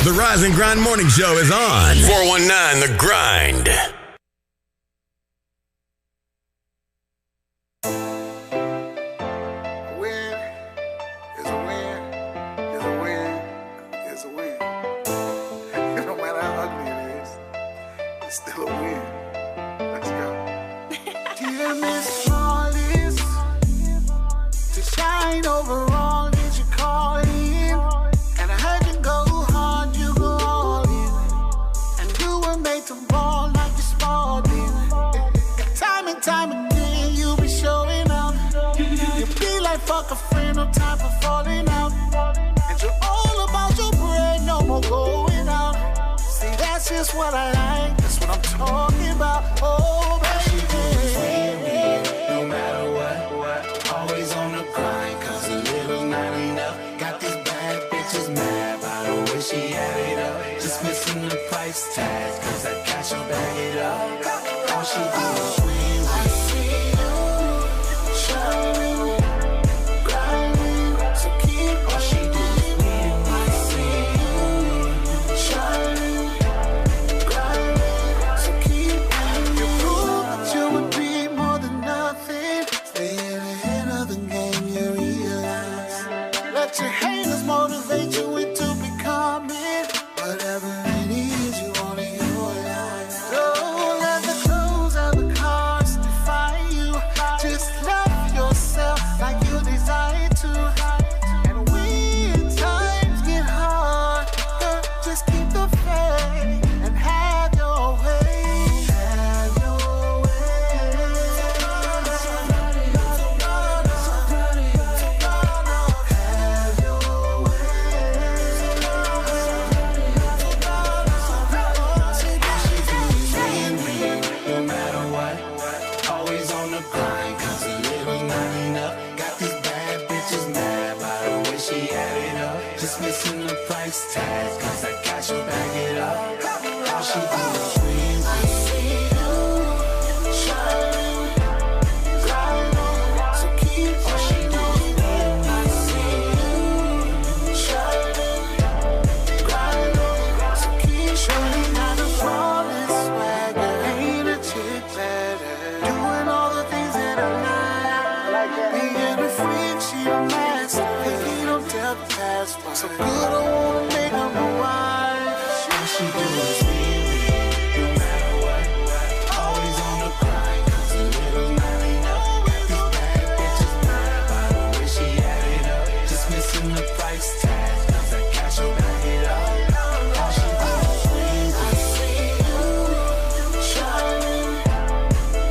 The Rise and Grind Morning Show is on 419 The Grind. Still a win. Let's go. Dear Miss Flawless, to shine over all that you call in. And I heard you go hard, you go all in. And you were made to ball like you Spalding. Time and time again, you be showing out. You be like fuck a friend, no time for falling out. And you're all about your bread, no more going out. See, that's just what I like. That's what I'm talking about. Oh, baby. No matter what, always on the grind. Cause a little not enough. Got these bad bitches mad by the way she had it up. Just missing the price tag. Cause I got you back it up. All she do is win. I see you shining, grinding. So keep all she do is win. I see you shining. Your haters motivate you into becoming whatever it is you want in your life. Don't let the clothes of the cars define you. Just love yourself like you desire to. And when times get hard, girl, just keep the faith and have your way. Have your way. Missing the price tag, cause I got you back it up. All she do is win. I see you shining, grinding. So keep all she do is win. I see you shining, grinding. So keep shining out the flawless swagger. Ain't a chick better. Doing all the things that I like. Being a freak, she a master. He don't tell the past. So good, I wanna make her my wife. All she do is win, no matter what. Always on the grind, cause a little not enough. Got these bad bitches mad by the way she had it up. Just missing the price tag, cause I got you back it up. All she do is win. I see you shining,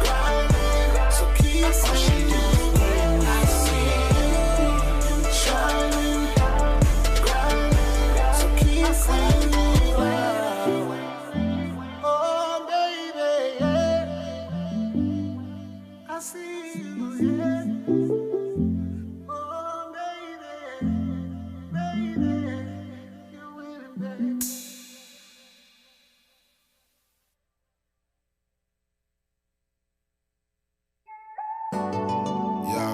grinding. So keep all she do is win. I see you shining. Oh, baby, yeah. I see you, yeah. Oh, baby, baby, you're winning, baby. Yo,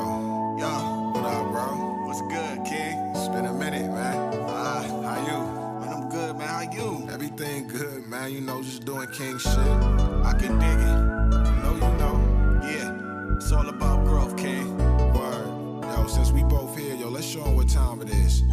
what up, bro? What's good, King? It's been a minute, man. How you? Man, I'm good, man. How you? Everything good, man. You know, just doing king shit. I can dig it. You know. Yeah, it's all about growth, King. Word. Yo, since we both here, yo, let's show them what time it is.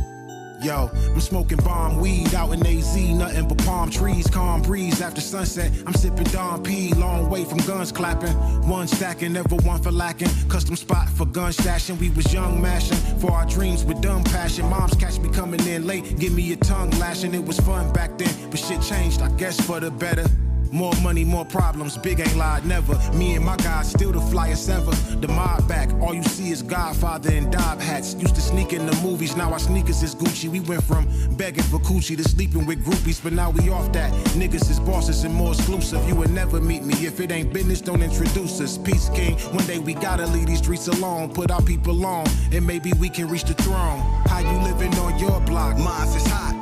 Yo, I'm smoking bomb weed out in AZ, nothing but palm trees, calm breeze after sunset. I'm sipping Don P, long way from guns clapping. One stacking, never one for lacking. Custom spot for gun stashing. We was young mashing for our dreams with dumb passion. Moms catch me coming in late, give me a tongue lashing. It was fun back then, but shit changed, I guess for the better. More money, more problems, big ain't lied never. Me and my guys still the flyest ever. The mob back, all you see is Godfather and Dob hats. Used to sneak in the movies, now our sneakers is Gucci. We went from begging for coochie to sleeping with groupies, but now we off that. Niggas is bosses and more exclusive. You would never meet me if it ain't business, don't introduce us. Peace King, one day we gotta leave these streets alone. Put our people on, and maybe we can reach the throne. How you living on your block? Mine is hot.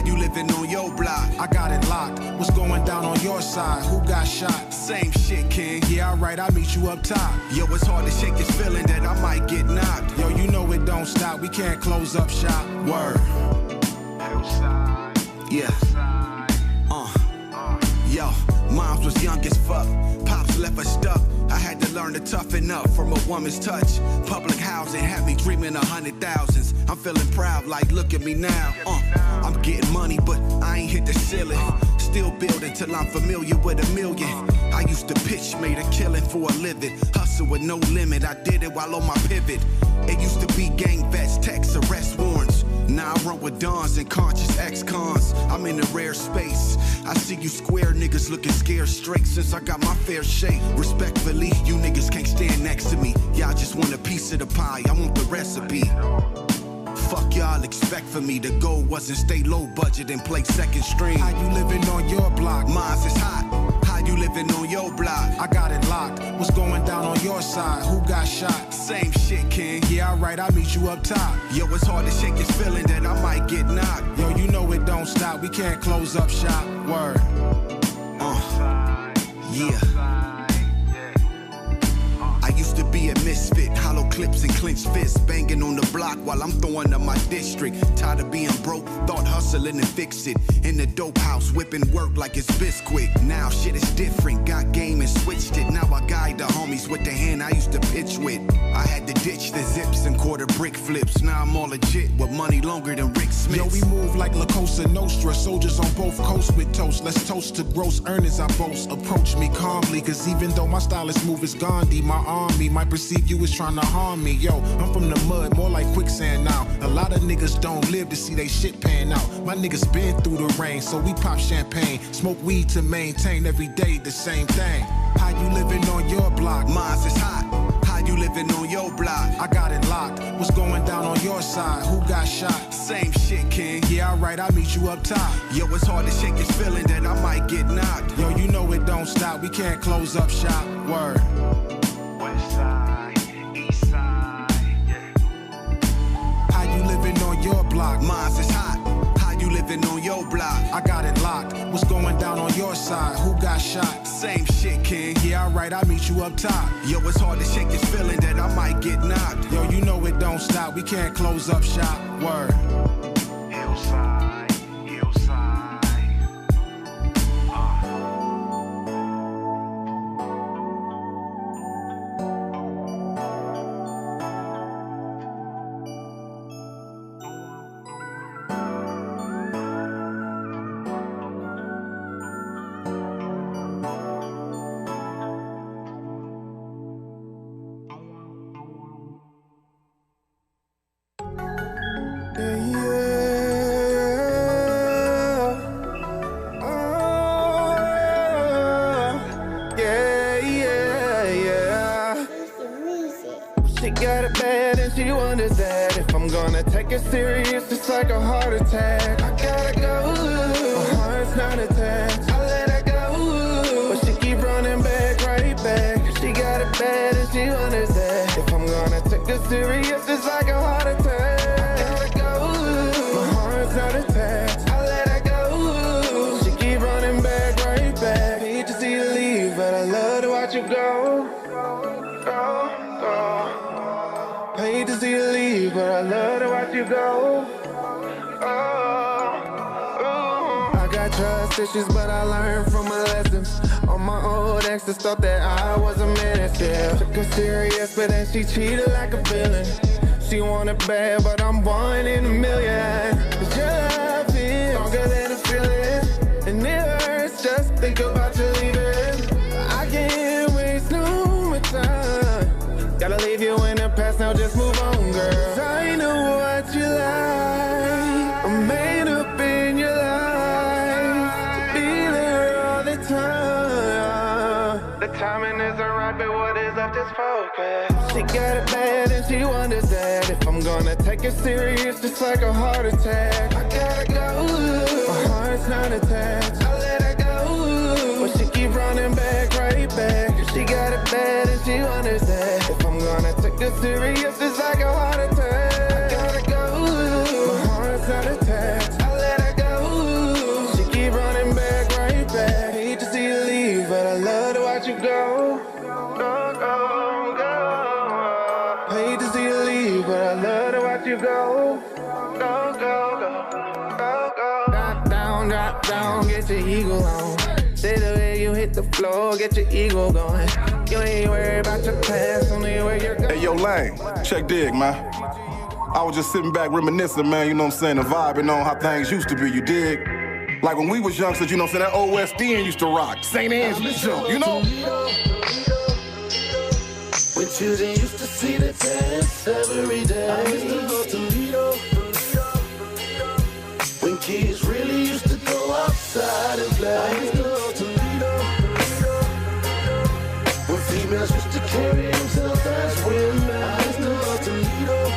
You living on your block. I got it locked. What's going down on your side? Who got shot? Same shit, King. Yeah, alright, I'll meet you up top. Yo, it's hard to shake this feeling that I might get knocked. Yo, you know it don't stop. We can't close up shop. Word. Yeah. Yo, moms was young as fuck. Pops left her stuck. I had to learn to toughen up from a woman's touch. Public housing had me dreaming of 100,000s. I'm feeling proud, like look at me now. I'm getting money, but I ain't hit the ceiling. Still building till I'm familiar with a million. I used to pitch, made a killing for a living. Hustle with no limit, I did it while on my pivot. It used to be gang vets, text, arrest warrants. Now I run with dons and conscious ex-cons. I'm in a rare space. I see you square niggas looking scared straight since I got my fair shake. Respectfully, you niggas can't stand next to me. Y'all just want a piece of the pie, I want the recipe. Fuck y'all expect for me. The goal wasn't stay low budget and play second string. How you living on your block? Mine's is hot. How you living on your block? I got it locked. What's going down on your side? Who got shot? Same shit, King. Yeah, alright, I'll meet you up top. Yo, it's hard to shake this feeling that I might get knocked. Yo, you know it don't stop. We can't close up shop. Word. Yeah. I used to be a misfit, hollow clips and clenched fists, banging on the block while I'm throwing up my district. Tired of being broke, thought hustling and fix it. In the dope house, whipping work like it's Bisquick. Now shit is different, got game and switched it. Now I guide the homies with the hand I used to pitch with. I had to ditch the zips and quarter brick flips. Now I'm all legit with money longer than Rick Smith. Yo, we move like La Cosa Nostra, soldiers on both coasts with toast. Let's toast to gross earnings I boast. Approach me calmly, cause even though my style is smooth as Gandhi, my army might perceive you as trying to harm me. Yo, I'm from the mud, more like quicksand now. A lot of niggas don't live to see they shit pan out. My niggas been through the rain, so we pop champagne. Smoke weed to maintain every day the same thing. How you living on your block? Mine's is hot. How you living on your block? I got it locked. What's going down on your side? Who got shot? Same shit, King. Yeah, alright, I'll meet you up top. Yo, it's hard to shake this feeling that I might get knocked. Yo, you know it don't stop. We can't close up shop. Word. West side, east side, yeah. How you living on your block? Mine's is hot. How you living on your block? I got it locked. What's going down on your side? Who got shot? Same shit, King. Yeah, alright, I'll meet you up top. Yo, it's hard to shake this feeling that I might get knocked. Yo, you know it don't stop. We can't close up shop. Word. Hillside, hillside. She got it bad and she wonders that if I'm gonna take it serious, it's like a heart attack. I gotta go, my heart's not attached. I let her go, but she keep running back, right back. She got it bad and she wonders that if I'm gonna take it serious, it's like a heart attack. I gotta go, my heart's not attached. I let her go, she keep running back, right back. Hate to see you leave, but I love to watch you go. Hate to see you leave, but I love to watch you go. I got trust issues, but I learned from my lessons. All my old exes thought that I was a menace, yeah. Took her serious, but then she cheated like a villain. She wanted bad, but I'm one in a million. Cause your love is stronger than a feeling, and it hurts just think about you leaving. I can't waste no more time. Gotta leave you in the past, now just move on, girl. 'Cause I know what you like. I'm made up in your life to be there all the time. The timing isn't right, but what is left is focus. She got it bad and she wonders that if I'm gonna take it serious, it's like a heart attack. I gotta go, my heart's not attached. I let her go, but she keep running back, right back. She got it bad and she wonders that if I'm gonna take it serious, it's like a heart attack. I gotta go, my heart's not attached. I let her go, she keep running back, right back. Hate to see you leave, but I love to watch you go. Go, go, go. Hate to see you leave, but I love to watch you go. Go, go, go, go, go. Top down down, get your ego on. Say the way you hit the floor, get your ego going. You ain't worried about your past, only where you're going. Hey, yo, Lane, check dig, man. I was just sitting back reminiscing, man, you know what I'm saying, and vibing on how things used to be, you dig? Like when we was youngsters, you know what I'm saying, that old West End used to rock. St. Angela's jump, you know? When children used to see the dance every day. I used to go to Lido. When kids really used to go outside and play. I used to go to Lido. When females used to carry themselves as women. I used to go to Lido.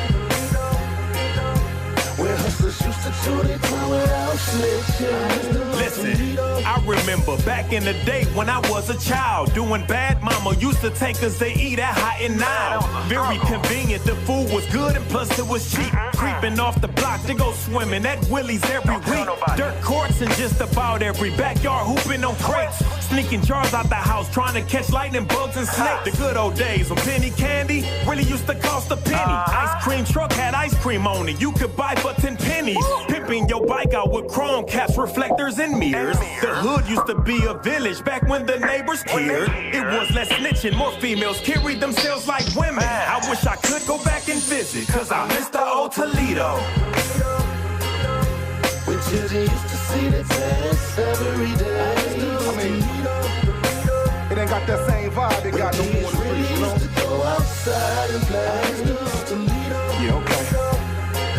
When hustlers used to do their time without snitching. Listen, I remember back in the day when I was a child, doing bad, mama used to take us to eat at Hot and Now. Very convenient, the food was good and plus it was cheap. Creeping off the block to go swimming at Willie's every week. Dirt courts and just about every backyard hooping on crates. Sneaking jars out the house, trying to catch lightning bugs and snakes. The good old days when penny candy really used to cost a penny. Ice cream truck had ice cream on it, you could buy for 10 pennies. Pimping your bike out with chrome caps, reflectors, and mirrors. The hood used to be a village back when the neighbors cared. It was less snitching, more females carried themselves like women. I wish I could go back and visit, cause I miss the old Toledo. When children used to see the dance every day. I mean, it ain't got that same vibe it got no more in the streets, you know? Used to go outside and play. Yeah, okay.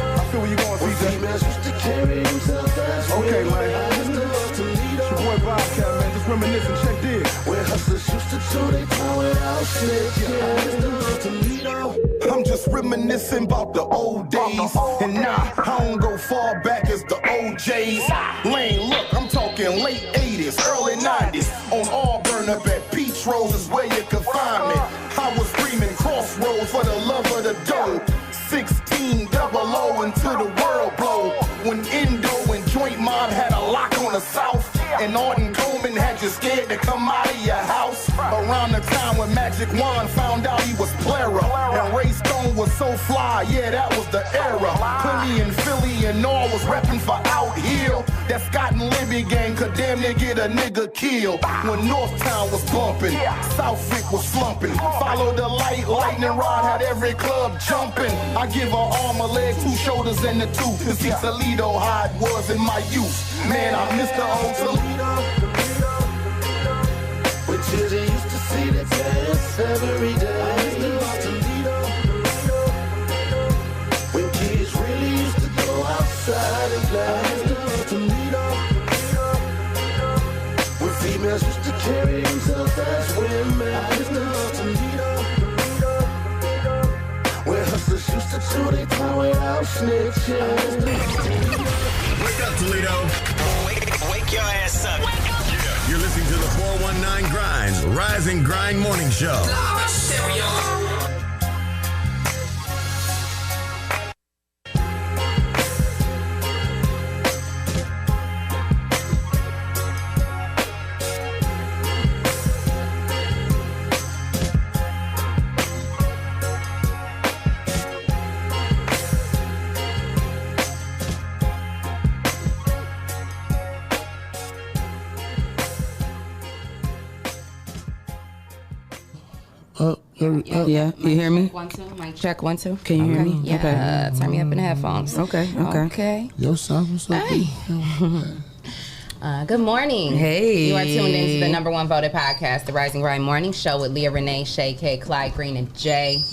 I feel where you going, CJ. Females used to carry themselves as Okay, women. man. It's your boy Bobcat, man. Just reminiscing, check this. Where hustlers used to do their time without snitching. I'm just reminiscing about the old days. And nah, I don't go far back as the OJs. Lane, look, I'm talking late 80s, early 90s. On Auburn up at Peach Rose is where you could find me. I was screaming crossroads for the love of the dough. 1600 until the world blow. When Indo and Joint Mob had a lock on the South. And Arden Coleman had you scared to come out of your house. Around the time when Magic Wand found out he was Clara. And Ray Stone was so fly, yeah, that was the era. Plenty in Philly and all was reppin' for Out Hill. That Scott and Libby gang could damn near get a nigga killed. When Northtown was bumpin', Southwick was slumpin'. Follow the light, lightning rod had every club jumpin'. I give her arm, a leg, 2 shoulders, and a tooth. To see Toledo how it was in my youth. Man, I miss the old Toledo. When children used to see the dance every day. When kids really used to go outside and play. When females used to carry themselves as women. Where hustlers used to do their time without snitching. Wake up, Toledo. Wake your ass up. You're listening to the 419 Grind, Rise and Grind Morning Show. Yeah, you hear me? 1 2, mic check 1 2. Can you hear me? Yeah, Okay. turn me up in the headphones. Okay. Yo, son, what's up? Hey. Good morning. Hey. You are tuned into the #1 voted podcast, the Rise and Grind Morning Show with Leah, Renee, Shae, K, Clyde, Green, and Jay.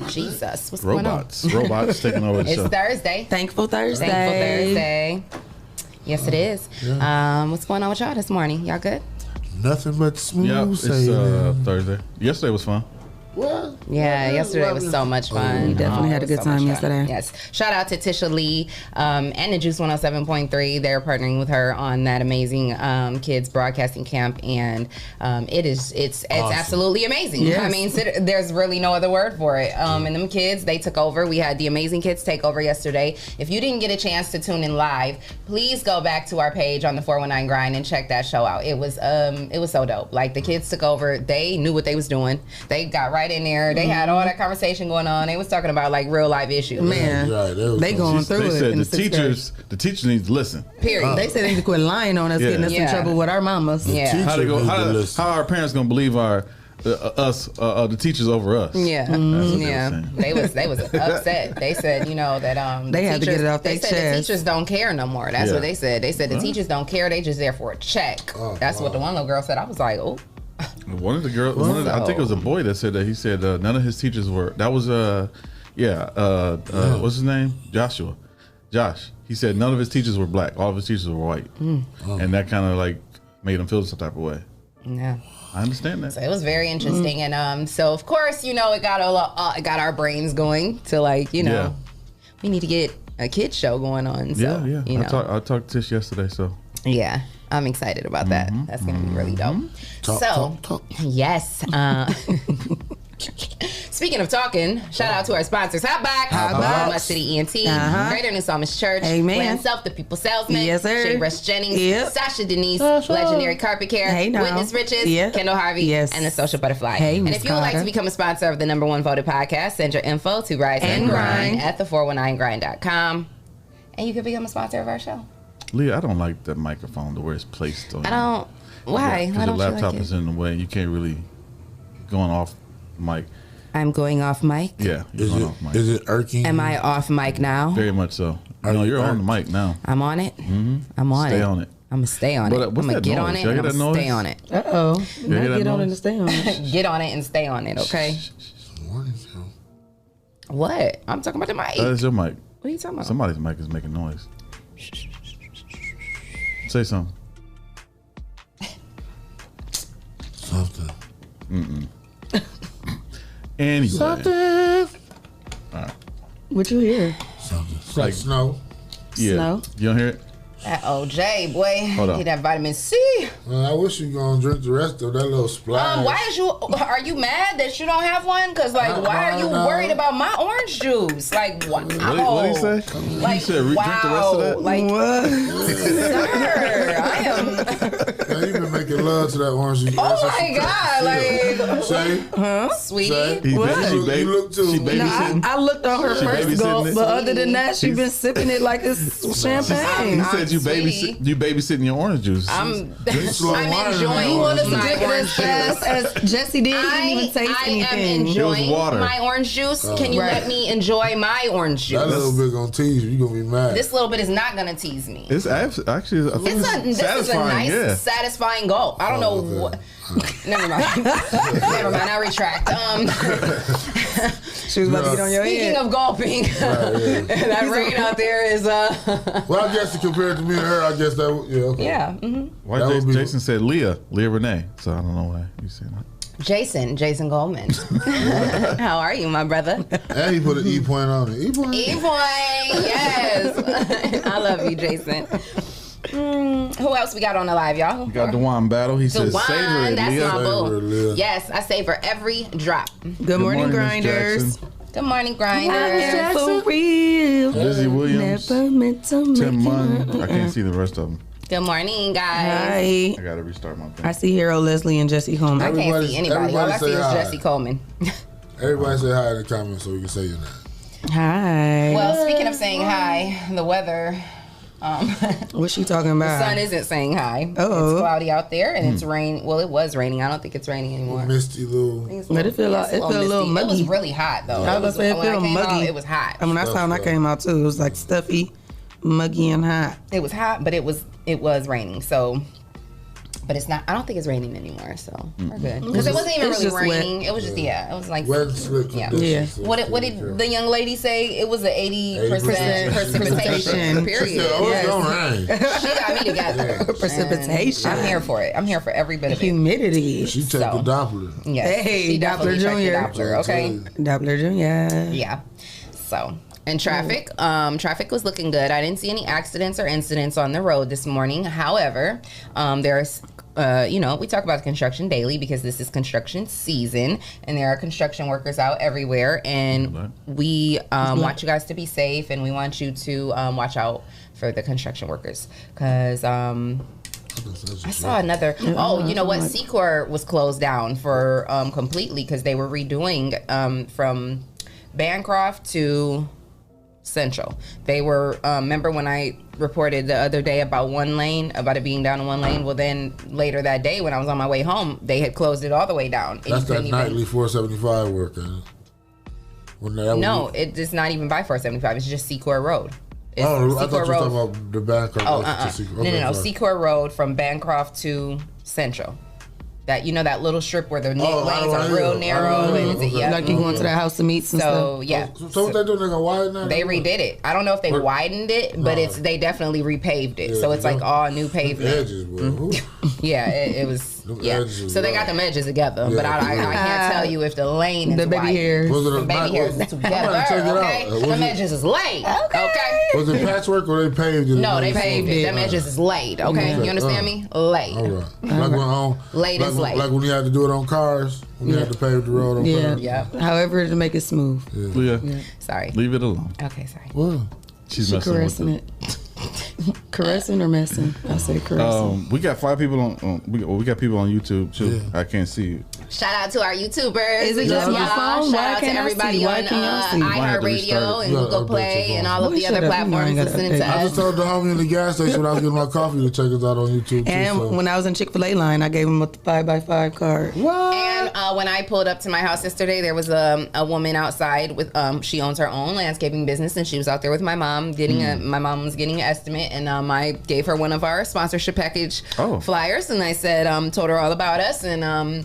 Jesus, what's going on? Robots taking over the It's show. Thursday. Thankful Thursday. Thankful Thursday. Yes, it is. Yeah. What's going on with y'all this morning? Y'all good? Nothing but smooth Yep, it's sailing. Thursday. Yesterday was fun. What? Yeah, yesterday was so much fun. We definitely had a it was good so much time fun. yesterday. Yes. Shout out to Tisha Lee and the Juice 107.3. They're partnering with her on that amazing kids broadcasting camp, and it's Awesome. absolutely amazing. Yes. I mean, there's really no other word for it. And them kids, they took over. We had the amazing kids take over yesterday. If you didn't get a chance to tune in live, please go back to our page on the 419 Grind and check that show out. It was so dope. Like, the kids took over. They knew what they was doing. They got right Clyde in there. They had all that conversation going on. They was talking about like real life issues. Man, they going through it. They said the teachers need to listen. Period. They said they need to quit lying on us, getting us in trouble with our mamas. How our parents gonna believe the teachers over us? Yeah, They was upset. They said, that they had to get it off their chest. The teachers don't care no more. That's what they said. They said the teachers don't care. They just there for a check. That's what the one little girl said. I was like, oh. One of the girls, I think it was a boy that said that. He said none of his teachers were. That was what's his name? Josh. He said none of his teachers were black. All of his teachers were white, and that kind of like made him feel some type of way. Yeah. I understand that. So it was very interesting, and so of course, it got it got our brains going to we need to get a kids show going on. So, yeah. I talked to Tish yesterday, so yeah, I'm excited about that. That's gonna be really dope. Talk. Yes. Speaking of talking, shout out to our sponsors. Hot Much City ENT, Greater New Psalmist Church, Plan Self, The People Salesman, Shae Rush Jennings, Sasha Denise, Legendary Carpet Care, Witness Riches, Kendall Harvey, and The Social Butterfly. And if you would like to become a sponsor of the #1 voted podcast, send your info to Rise and Grind at the419grind.com, and you can become a sponsor of our show. Leah, I don't like that microphone the way it's placed. I don't. Why? Because your laptop is in the way. You can't really going off mic. I'm going off mic? Yeah. Is it irking? Am I off mic now? Very much so. No, you're on the mic now. I'm on it? Mm-hmm. I'm on it. Stay on it. I'm going to stay on it. I'm going to get on it and I'm going to stay on it. Uh-oh. Get on it and stay on it. Get on it and stay on it, okay? What? I'm talking about the mic. That is your mic. What are you talking about? Somebody's mic is making noise. Say something. Something. Anyway. Something. All right. What you hear? Something. Like snow. Yeah. Snow. You don't hear it? That OJ, boy. Hold on. Get that vitamin C. Well, I wish you gonna drink the rest of that little splash. Are you mad that you don't have one? Because, why are you worried about my orange juice? Like, wow. What did he say? Like, he said, drink the rest of that? Like, what? Sir, I am. Man, you've been making love to that orange juice. Oh, my God. Sweetie. Sweetie. What? You look too. She babysitting. I looked on her first gulp, but other than that, she's been sipping it like it's champagne. He said you babysitting your orange juice. I'm enjoying You want us to my drink it orange as fast as Jesse did? He didn't even taste anything. I am enjoying water. my orange juice. Can you let me enjoy my orange juice? That little bit gonna tease you. You gonna be mad. This little bit is not gonna tease me. It's actually This is a nice, satisfying gulp. I don't know what. Never mind. Never mind. I retract. She was about to get on your head. Speaking of gulping, that rain out there is. Well, I guess compared to me and her, I guess that okay. Yeah. Mm-hmm. Why Jason said Leah Renee, so I don't know why you said that. Jason Goldman. How are you, my brother? And he put an E point on it. E point, yes. I love you, Jason. Who else we got on the live, y'all? We got Dewan Battle. He says, savor it, that's Leah. my boo. Yes, I savor every drop. Good morning, Grinders. Good morning, Grinders. For real. Lizzie Williams. Never meant to Tim Munn. make I can't see the rest of them. Good morning, guys. Hi. I gotta restart my thing. I see Hero Leslie and Jesse Coleman. I can't see anybody. All I see is Jesse Coleman. Everybody say hi in the comments so we can say your name. Hi. Well, speaking of saying hi, the weather. What's she talking about? The sun isn't saying hi. Oh. It's cloudy out there and it's rain. Well, it was raining. I don't think it's raining anymore. Misty little. But it feel a little muggy. It was really hot though. I was saying it feel muggy. It was hot. I mean, that's how I came out too. It was like stuffy, muggy, and hot. It was hot, but it was raining. So, but it's not. I don't think it's raining anymore. So we're good because it wasn't even really raining. Wet. It was just it was like wet, slick. Yeah. What did the young lady say? It was an 80% precipitation. Period. It's gonna rain. She got me together. Precipitation. I'm here for it. I'm here for every bit of it. Humidity. She took the Doppler. Yes. Hey, she Doppler Jr. Doppler, okay. Doppler Jr. Yeah. So. And traffic was looking good. I didn't see any accidents or incidents on the road this morning. However, there's, we talk about construction daily because this is construction season and there are construction workers out everywhere. And we want you guys to be safe and we want you to watch out for the construction workers because I saw another. Oh, you know what? Secor was closed down for completely because they were redoing from Bancroft to Central. They were, remember when I reported the other day about it being down in one lane? Well, then later that day when I was on my way home, they had closed it all the way down. That's that nightly 475 work, No, it's not even by 475. It's just Secor Road. I thought you were talking about the Bancroft. No. Secor Road from Bancroft to Central. That that little strip where the lanes are real narrow and like you going to the house of meats and stuff. So what they do? They gonna widen that? They redid it. I don't know if they widened it, but they definitely repaved it. So it's like all new pavement. Edges, it was. So they got the edges together, but I can't tell you if the lane is the baby hairs. The baby hairs is together. Okay, the edges is laid. Okay. Was it patchwork or they paved it? No, they paved it. Them edges is laid. Okay, you understand me? Laid. All right. Laid is laid. Like when you had to do it on cars, when you had to pave the road on cars. Yeah. However, to make it smooth. Yeah. Sorry. Leave it alone. Okay, sorry. What? She's caressing it. Caressing or messing? I say caressing. We got 5 people on. We got people on YouTube too. I can't see you. Shout out to our YouTubers. Is it just my phone? Shout out to everybody on iHeartRadio and Google Play and all of the other platforms listening to us. I just told the homie in the gas station when I was getting my coffee to check us out on YouTube. And when I was in Chick-fil-A line, I gave him a 5x5 card. What? And when I pulled up to my house yesterday, there was a woman outside with she owns her own landscaping business, and she was out there with my mom my mom was getting an estimate, and I gave her one of our sponsorship package flyers, and I said told her all about us, and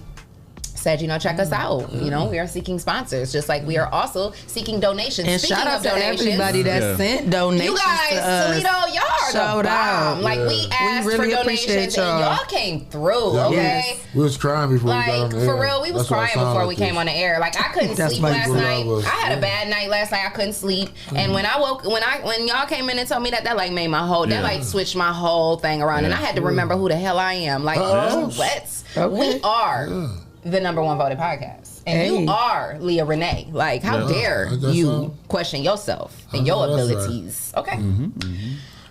said, check us out. We are seeking sponsors, just like we are also seeking donations. And Speaking shout out of to everybody that sent donations. You guys, to us. Toledo, y'all are Shout the bomb. out. Like we asked really for donations, and y'all came through. Okay, we was crying before we got on the air. For real, we was crying before we came on the air. Like I couldn't sleep last night. I had a bad night last night. I couldn't sleep, and when I woke, when y'all came in and told me that like made my whole switched my whole thing around, and I had to remember who the hell I am. Like we are the #1 voted podcast. And you are Leah Renee. Like, how dare you question yourself and your abilities? Right. Okay.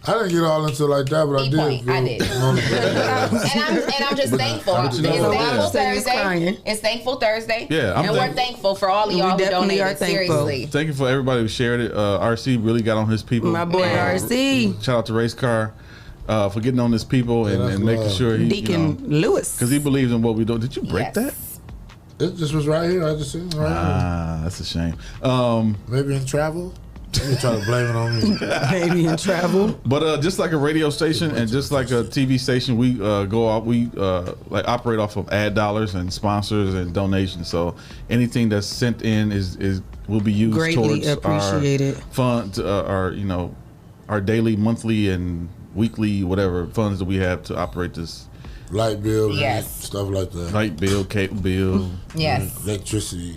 I didn't get all into like that, but I did. I did. and I'm just thankful. It's Thankful Thursday. It's Thankful Thursday. Yeah, and we're thankful for all of y'all who donated. Seriously. Thank you for everybody who shared it. RC really got on his people. My boy RC. Shout out to Race Car. For getting on his people and making sure he Deacon Lewis, because he believes in what we do. Did you break that? It just was right here. I just seen it right here. That's a shame. Maybe in travel. You try to blame it on me. Maybe in travel. But just like a radio station and just like a TV station, we go out. We like operate off of ad dollars and sponsors and donations. So anything that's sent in is will be used greatly towards appreciated. Our funds, our daily, monthly, and weekly whatever funds that we have to operate this. Light bill, stuff like that. Light bill, cable bill, electricity,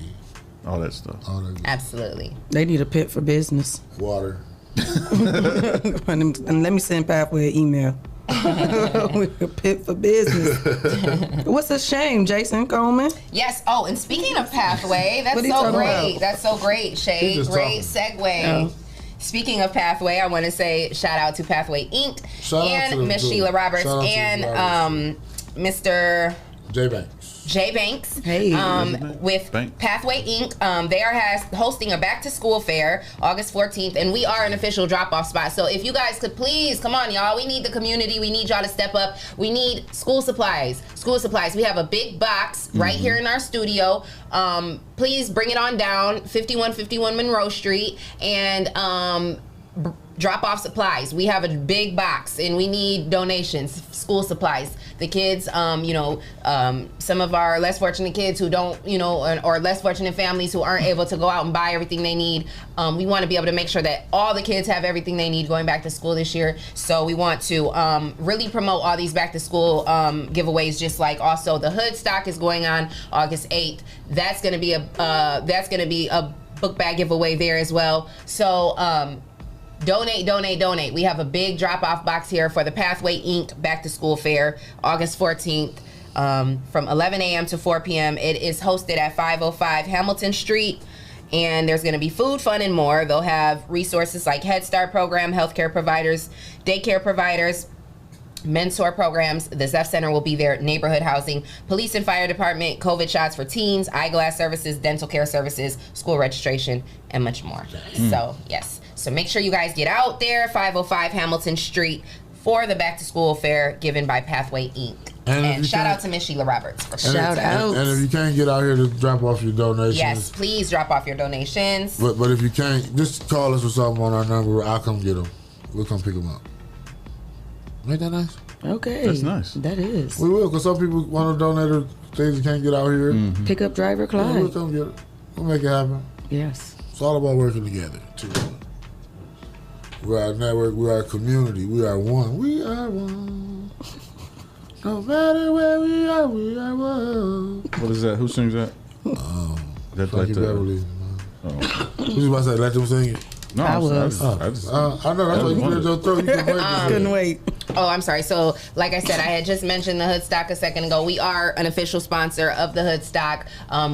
all that stuff. Absolutely. They need a pit for business. Water. And let me send Pathway an email. A pit for business. What's a shame, Jason Coleman? Yes. Oh, and speaking of Pathway, that's so great. That's so great, Shae. Great segue. Speaking of Pathway, I want to say shout out to Pathway Inc. and Miss Sheila Roberts and Mr. Jay Banks with Pathway Inc. They are hosting a back to school fair August 14th, and we are an official drop off spot. So if you guys could please come on, y'all. We need the community. We need y'all to step up. We need school supplies. We have a big box right here in our studio. Please bring it on down, 5151 Monroe Street, and drop off supplies. We have a big box and we need donations, school supplies. The kids, some of our less fortunate kids who don't, or less fortunate families who aren't able to go out and buy everything they need. We want to be able to make sure that all the kids have everything they need going back to school this year. So we want to really promote all these back to school giveaways, just like also the hood stock is going on August 8th. That's going to be a book bag giveaway there as well. So, donate. We have a big drop-off box here for the Pathway Inc. Back to School Fair, August 14th, from 11 a.m. to 4 p.m. It is hosted at 505 Hamilton Street, and there's going to be food, fun, and more. They'll have resources like Head Start program, healthcare providers, daycare providers, mentor programs. The Zeph Center will be there. Neighborhood housing, police and fire department, COVID shots for teens, eyeglass services, dental care services, school registration, and much more. So, yes. So make sure you guys get out there, 505 Hamilton Street, for the back to school fair given by Pathway Inc. And shout out to Miss Sheila Roberts. Shout out. And if you can't get out here to drop off your donations. Yes, please drop off your donations. But if you can't, just call us or something on our number. I'll come get them. We'll come pick them up. Ain't that nice? Okay. That's nice. That is. We will, because some people want to donate or things that can't get out here. Pick up driver Clyde. Yeah, we'll come get it. We'll make it happen. Yes. It's all about working together. We are a network. We are a community. We are one. We are one. No matter where we are one. What is that? Who sings that? That's like Beverly. Who's about to say, let them sing it? No, I was. I know. That's why you put it in your throat. You couldn't wait. Couldn't wait. Oh, I'm sorry. So, like I said, I had just mentioned the Hoodstock a second ago. We are an official sponsor of the Hoodstock.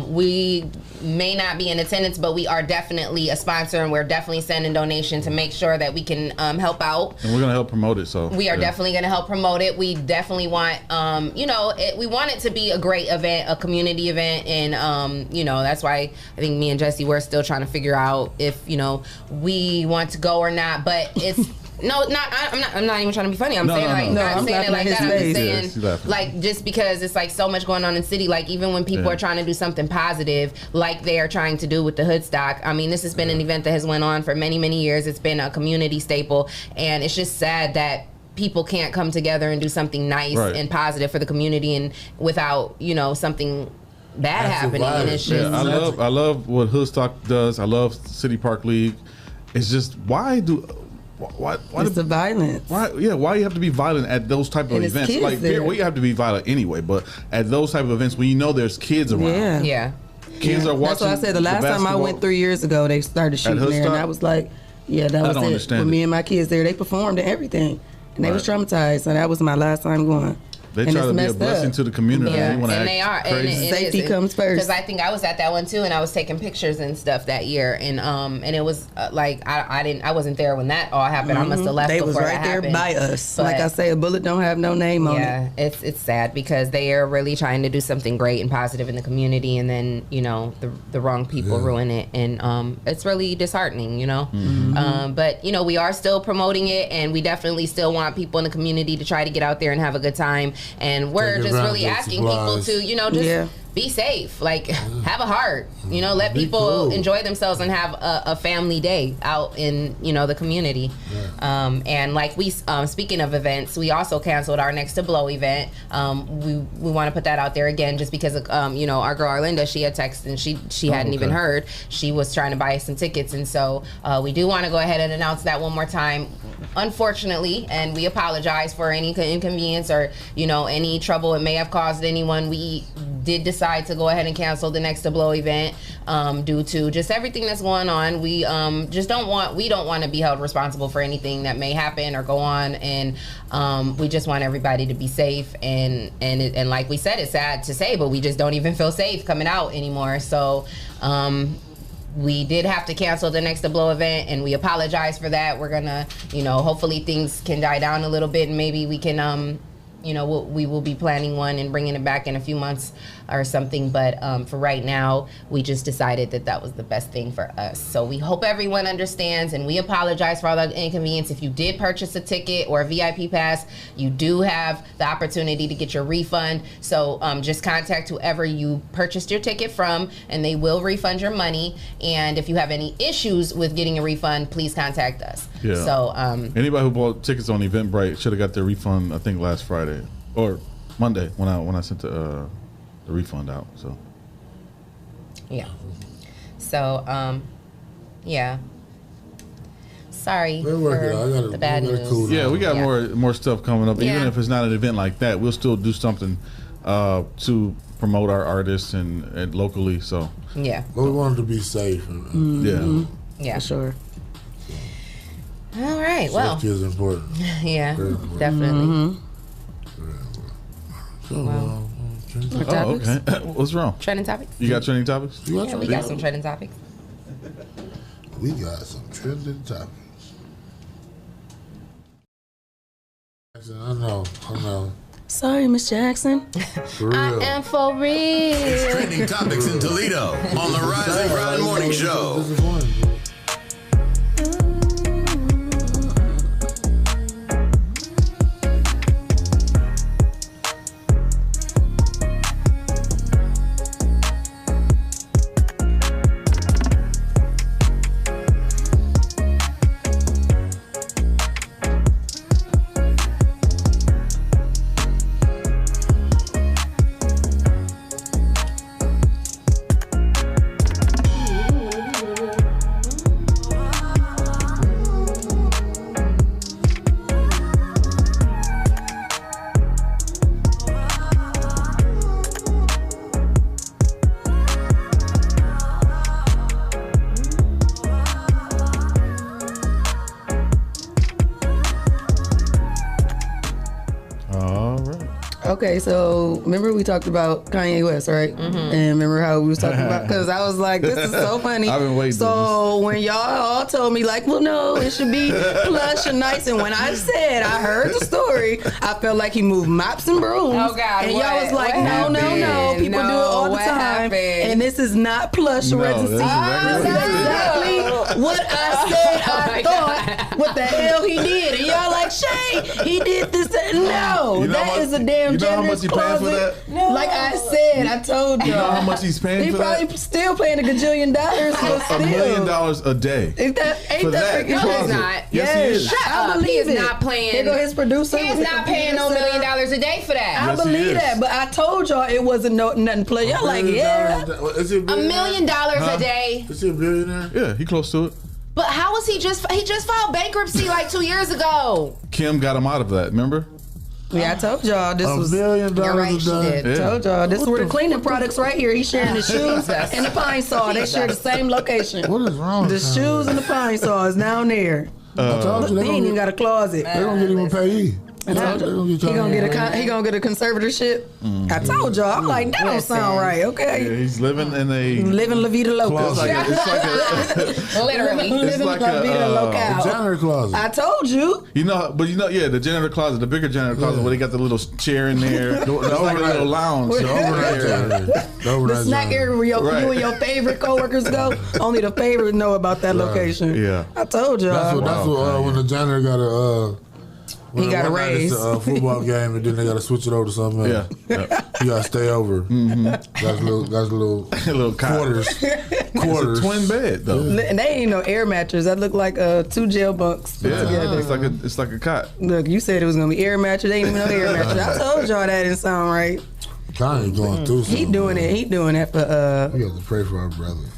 We may not be in attendance, but we are definitely a sponsor, and we're definitely sending donation to make sure that we can help out. And we're going to help promote it. So we are definitely going to help promote it. We definitely want, we want it to be a great event, a community event, and that's why I think me and Jesse, we're still trying to figure out if we want to go or not. But it's I'm not even trying to be funny. I'm saying I'm saying it like that. I'm just saying like just because it's like so much going on in the city. Like even when people are trying to do something positive, like they are trying to do with the Hoodstock. I mean, this has been an event that has went on for many, many years. It's been a community staple, and it's just sad that people can't come together and do something nice and positive for the community, and without something bad happening. And it's just I love what Hoodstock does. I love City Park League. It's just why it's the violence. Why you have to be violent at those type of events? Like you have to be violent anyway, but at those type of events when there's kids around. Yeah. Kids are watching. That's why I said the last time I went 3 years ago, they started shooting there, and I was like, that was it. With me and my kids there, they performed and everything, and they was traumatized, and that was my last time going. They try to be a blessing to the community. Yeah, and they are. Crazy. And safety comes first. Because I think I was at that one too, and I was taking pictures and stuff that year, and it was I wasn't there when that all happened. I must have left. They was before right there happened. By us. But, like I say, a bullet don't have no name on it. Yeah, it's sad because they are really trying to do something great and positive in the community, and then the wrong people ruin it, and it's really disheartening. But we are still promoting it, and we definitely still want people in the community to try to get out there and have a good time, and we're just really asking people to be safe, like have a heart, let people enjoy themselves and have a family day out in the community. And like we speaking of events, we also canceled our Next to Blow event. We want to put that out there again just because of, our girl Arlinda, she had texted and she hadn't even heard. She was trying to buy us some tickets, and so we do want to go ahead and announce that one more time, unfortunately, and we apologize for any inconvenience or any trouble it may have caused anyone. We did decide to go ahead and cancel the Next to Blow event due to just everything that's going on. We don't want to be held responsible for anything that may happen or go on, and we just want everybody to be safe. And like we said, it's sad to say, but we just don't even feel safe coming out anymore. So we did have to cancel the Next to Blow event, and we apologize for that. We're gonna, hopefully things can die down a little bit, and maybe we can we will be planning one and bringing it back in a few months or something. But for right now, we just decided that was the best thing for us. So we hope everyone understands, and we apologize for all the inconvenience. If you did purchase a ticket or a VIP pass, you do have the opportunity to get your refund. So just contact whoever you purchased your ticket from, and they will refund your money. And if you have any issues with getting a refund, please contact us. Yeah. So anybody who bought tickets on Eventbrite should have got their refund, I think, last Friday or Monday when I sent the refund out. So sorry for the bad news. Yeah, we got more stuff coming up. Even if it's not an event like that, we'll still do something to promote our artists and locally. So but we wanted to be safe. Yeah, for sure. All right. Safety is important. Yeah, important. Definitely. So, okay. What's wrong? Trending topics. You got trending topics? We got some trending topics. We got some trending topics. I know. Sorry, Miss Jackson. For real. I am for real. It's trending topics in Toledo on the Rise and Grind Morning Show. Okay, so remember we talked about Kanye West, right? Mm-hmm. And remember how we was talking about, because I was like, this is so funny. I've been waiting. So when y'all all told me like, well, no, it should be plush and nice. And when I said I heard the story, I felt like he moved mops and brooms. Oh God! And y'all was like, no. People do it all the time. Happened? And this is not plush residency. This is exactly what I said. I thought what the hell he did. And y'all like, Shae, he did this. No, that is a damn. You know how much he paying for that? No. Like I said, I told y'all. You know how much he's paying for that? He probably still paying $1 gajillion. $1 million a day. Ain't that freaking No, he's not. Yes, he is. Shut up. He is not playing. Here go his producer. He is not paying no $1 million a day for that. I believe that, but I told y'all it wasn't nothing play. Y'all like, yeah. Is it $1 million a day. Is he a billionaire? Yeah, he close to it. But how was he just filed bankruptcy like 2 years ago? Kim got him out of that, remember? Yeah, I told y'all this was $1 million a day. I told y'all this were the cleaning products right here. He's sharing the shoes and the pine saw. They share the same location. What is wrong with the shoes and the pine saw is down there. I told you he ain't even got a closet. They don't get him a payee. I told you. He gonna get a conservatorship. I told y'all. I'm like, that don't sound right. Okay. Yeah, he's living in a La Vida Loca. It's like literally living like La Vida Loca. Janitor closet. I told you. You know, the janitor closet, the bigger janitor closet where they got the little chair in there. It's like a little lounge. The snack area where you and your favorite coworkers go. Only the favorite know about that location. Yeah. I told y'all. That's what when the janitor got a. He got a raise. It's a football game, and then they got to switch it over to something else. Yeah. You got to stay over. Mm-hmm. That's a little quarters. It's a twin bed though. Yeah. And they ain't no air mattress. That look like 2 jail bunks put together. It's like a cot. Look, you said it was gonna be air mattress. They ain't even no air mattress. I told y'all that didn't sound right. Kanye going through something. He doing it for. We have to pray for our brother.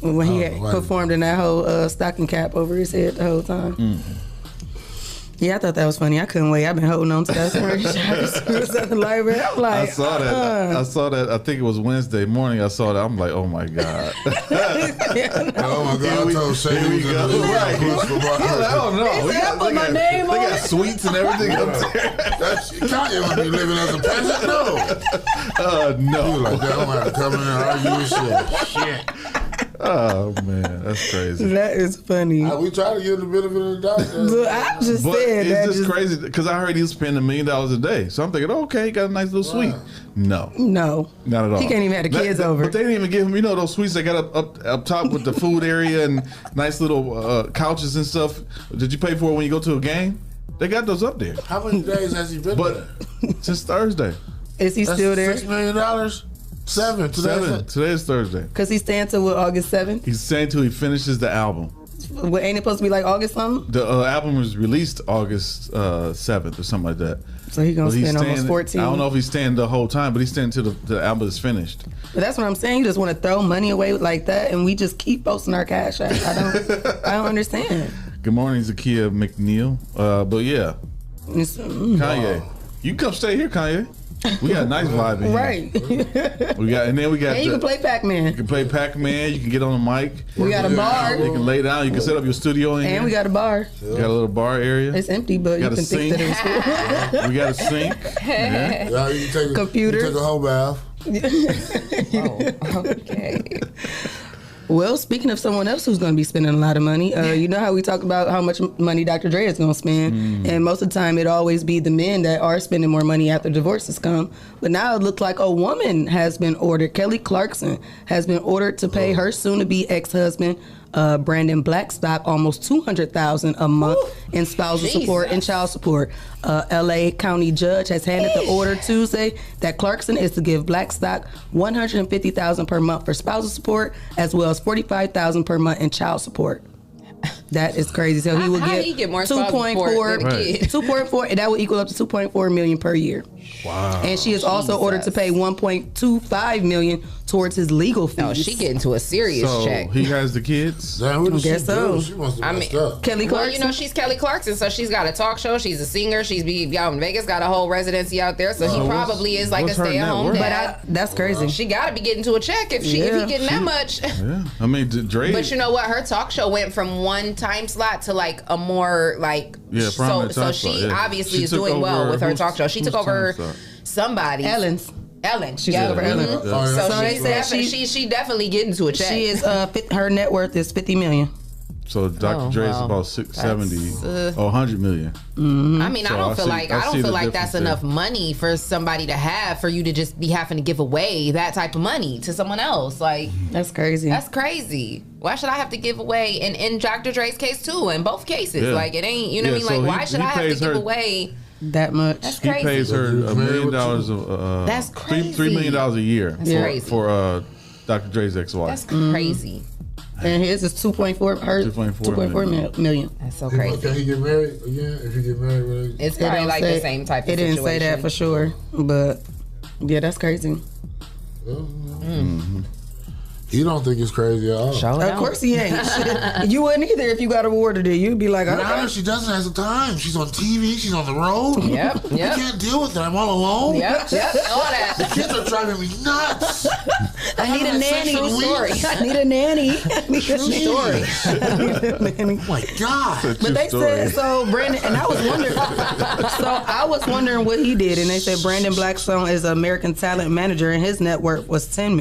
When he had performed in that whole stocking cap over his head the whole time. Mm-hmm. Yeah, I thought that was funny. I couldn't wait. I've been holding on to that story. At the library. I'm like, I saw that. I think it was Wednesday morning. I saw that. I'm like, oh my god. Oh my god! I told Shae we go. Right. I don't know. They got sweets and everything up there. Kanye would be living as a peasant. No. No. He was like, I'm gonna have to come in and argue with shit. Oh man, that's crazy. That is funny. We try to give the benefit of the doubt. But I just said that. It's just crazy because I heard he was spending $1 million a day. So I'm thinking, okay, he got a nice little suite. No, not at all. He can't even have the kids over. But they didn't even give him, those suites they got up top with the food area and nice little couches and stuff. Did you pay for it when you go to a game? They got those up there. How many days has he been there? Since Thursday. Is he still there? $6 million. 7. Today is Thursday. Because he's staying till August 7th? He's staying till he finishes the album. What, ain't it supposed to be like August something? The album was released August 7th or something like that. So he's going to spend almost 14. I don't know if he's staying the whole time, but he's staying till the album is finished. But that's what I'm saying. You just want to throw money away like that, and we just keep posting our cash out. I don't understand. Good morning, Zakiya McNeil. But yeah, Kanye. You come stay here, Kanye. We got a nice vibe in here. Right. And you can play Pac-Man. You can play Pac-Man. You can get on the mic. We got a bar. You can lay down. You can set up your studio in here. And we got a bar. We got a little bar area. It's empty, but you can think that it's cool. We got a sink. Yeah, you can take computer. You take a whole bath. Okay. Well, speaking of someone else who's going to be spending a lot of money, you know how we talk about how much money Dr. Dre is going to spend, and most of the time it always be the men that are spending more money after divorces come. But now it looks like a woman has been ordered. Kelly Clarkson has been ordered to pay her soon-to-be ex-husband, Brandon Blackstock, almost $200,000 a month in spousal support and child support. LA County judge has handed the order Tuesday that Clarkson is to give Blackstock $150,000 per month for spousal support, as well as $45,000 per month in child support. That is crazy. So he will get more 2.4, and that will equal up to $2.4 million per year. Wow. And she is also ordered to pay $1.25 million towards his legal fees. No, she getting to a serious check. He has the kids. I guess so. She must have messed up. Kelly Clarkson. Well, you know, she's Kelly Clarkson, so she's got a talk show. She's a singer. She's out in Vegas, got a whole residency out there. So he probably is like a stay-at-home dad. But that's crazy. She got to be getting to a check if he getting that much. Yeah, I mean, Dre. But you know what? Her talk show went from one time slot to like a more like. Yeah, so she obviously is doing well with her talk show. She took over somebody. Ellen. She took over Ellen. So she definitely getting to a check. She is her net worth is $50 million. So Dr. Dre is about 100 million. I mean, so I don't feel like that's enough money for somebody to have, for you to just be having to give away that type of money to someone else. Like, that's crazy. That's crazy. Why should I have to give away? And in Dr. Dre's case too, in both cases, like it ain't. You know what I mean? Like, why should I have to give away that much? That's crazy. He pays her $1 million. That's crazy. $3 million a year for Dr. Dre's ex-wife. That's crazy. And his is 2.4 million. That's so crazy. Can he get married again? If he get married, really? It's probably like the same type of situation. It didn't say that for sure, but yeah, that's crazy. He don't think it's crazy at all. Of course he ain't. You wouldn't either if you got awarded it. You'd be like, okay. No, she doesn't have the time. She's on TV. She's on the road. Yep. I can't deal with it. I'm all alone. Yep. All that. The kids are driving me nuts. I need a nanny. True story. I need a nanny. True story. Oh my God. But they said so, Brandon, and I was wondering what he did, and they said Brandon Blackstone is an American talent manager, and his net worth was $10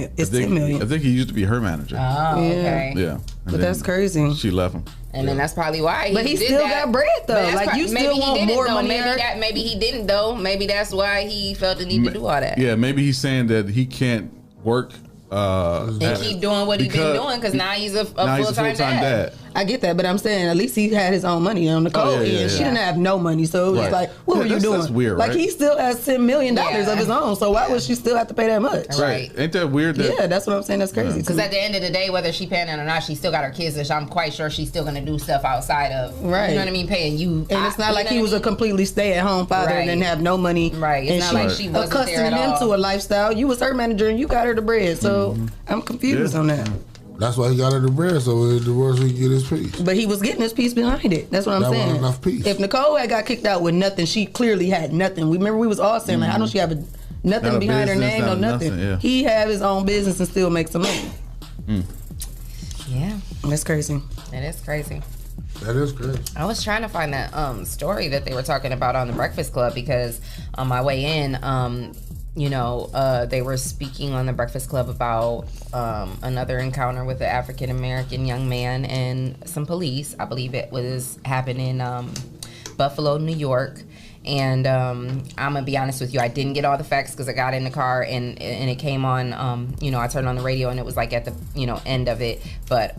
million. I think he used to be her manager. Oh, okay. Yeah. But that's crazy. She left him. And then that's probably why. But he still got bread though. Like you still want more money. Maybe he didn't though. Maybe that's why he felt the need to do all that. Yeah, maybe he's saying that he can't work and keep doing what he's been doing because now he's a full-time dad. I get that, but I'm saying at least he had his own money on Nicole. She didn't have no money, so it was like, what were you doing? That's weird, right? Like he still has $10 million of his own, so why would she still have to pay that much? Right? Ain't that weird? Yeah, that's what I'm saying. That's crazy. Because at the end of the day, whether she paying it or not, she still got her kids, which I'm quite sure she's still gonna do stuff outside of. Right. You know what I mean? Paying you. And it's not like he was a completely stay-at-home father and didn't have no money. Right. It's not like she wasn't there at all. Accustomed him to a lifestyle. You was her manager and you got her the bread. So I'm confused on that. That's why he got her the bread, so when he divorced, he could get his piece. But he was getting his piece behind it. That's what I'm saying. That wasn't enough piece. If Nicole had got kicked out with nothing, she clearly had nothing. We was all saying, like, how don't she have nothing behind her name or nothing? He have his own business and still make some money. Yeah. That's crazy. It is crazy. That is crazy. I was trying to find that story that they were talking about on the Breakfast Club because on my way in, they were speaking on the Breakfast Club about another encounter with an African American young man and some police. I believe it was happening in Buffalo, New York. And I'm gonna be honest with you, I didn't get all the facts because I got in the car and it came on. I turned on the radio and it was like at the end of it, but.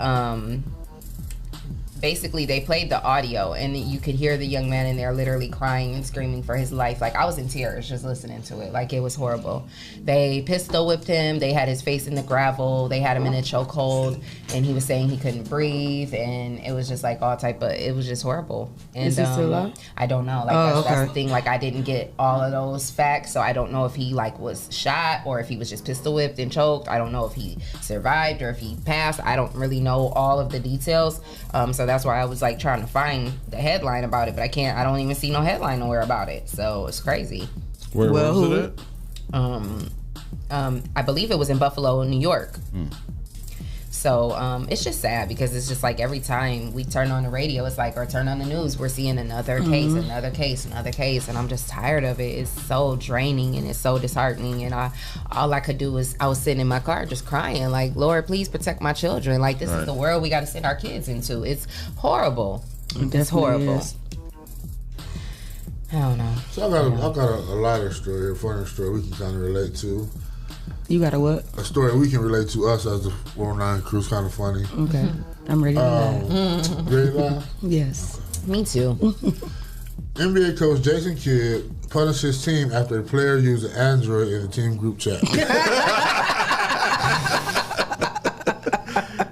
Basically, they played the audio, and you could hear the young man in there literally crying and screaming for his life. Like, I was in tears just listening to it. Like, it was horrible. They pistol whipped him. They had his face in the gravel. They had him in a chokehold, and he was saying he couldn't breathe, and it was just like all type of, it was just horrible. And, is he still alive? I don't know. Like, that's the thing. Like, I didn't get all of those facts, so I don't know if he, like, was shot or if he was just pistol whipped and choked. I don't know if he survived or if he passed. I don't really know all of the details. So that's why I was like trying to find the headline about it, but I don't even see no headline nowhere about it. So it's crazy. Where was it at? I believe it was in Buffalo, New York. So it's just sad because it's just like every time we turn on the radio, it's like, or turn on the news, we're seeing another case, another case, and I'm just tired of it. It's so draining and it's so disheartening. And all I could do was, I was sitting in my car just crying, like, Lord, please protect my children. Like, this is the world we got to send our kids into. It's horrible. It's horrible. I don't know. So I got a lighter story, a funny story we can kind of relate to. You got a what? A story we can relate to us as the 409 crew. It's kind of funny. Okay. I'm ready to laugh. Ready to laugh? Yes. Okay. Me too. NBA coach Jason Kidd punished his team after a player used an Android in the team group chat.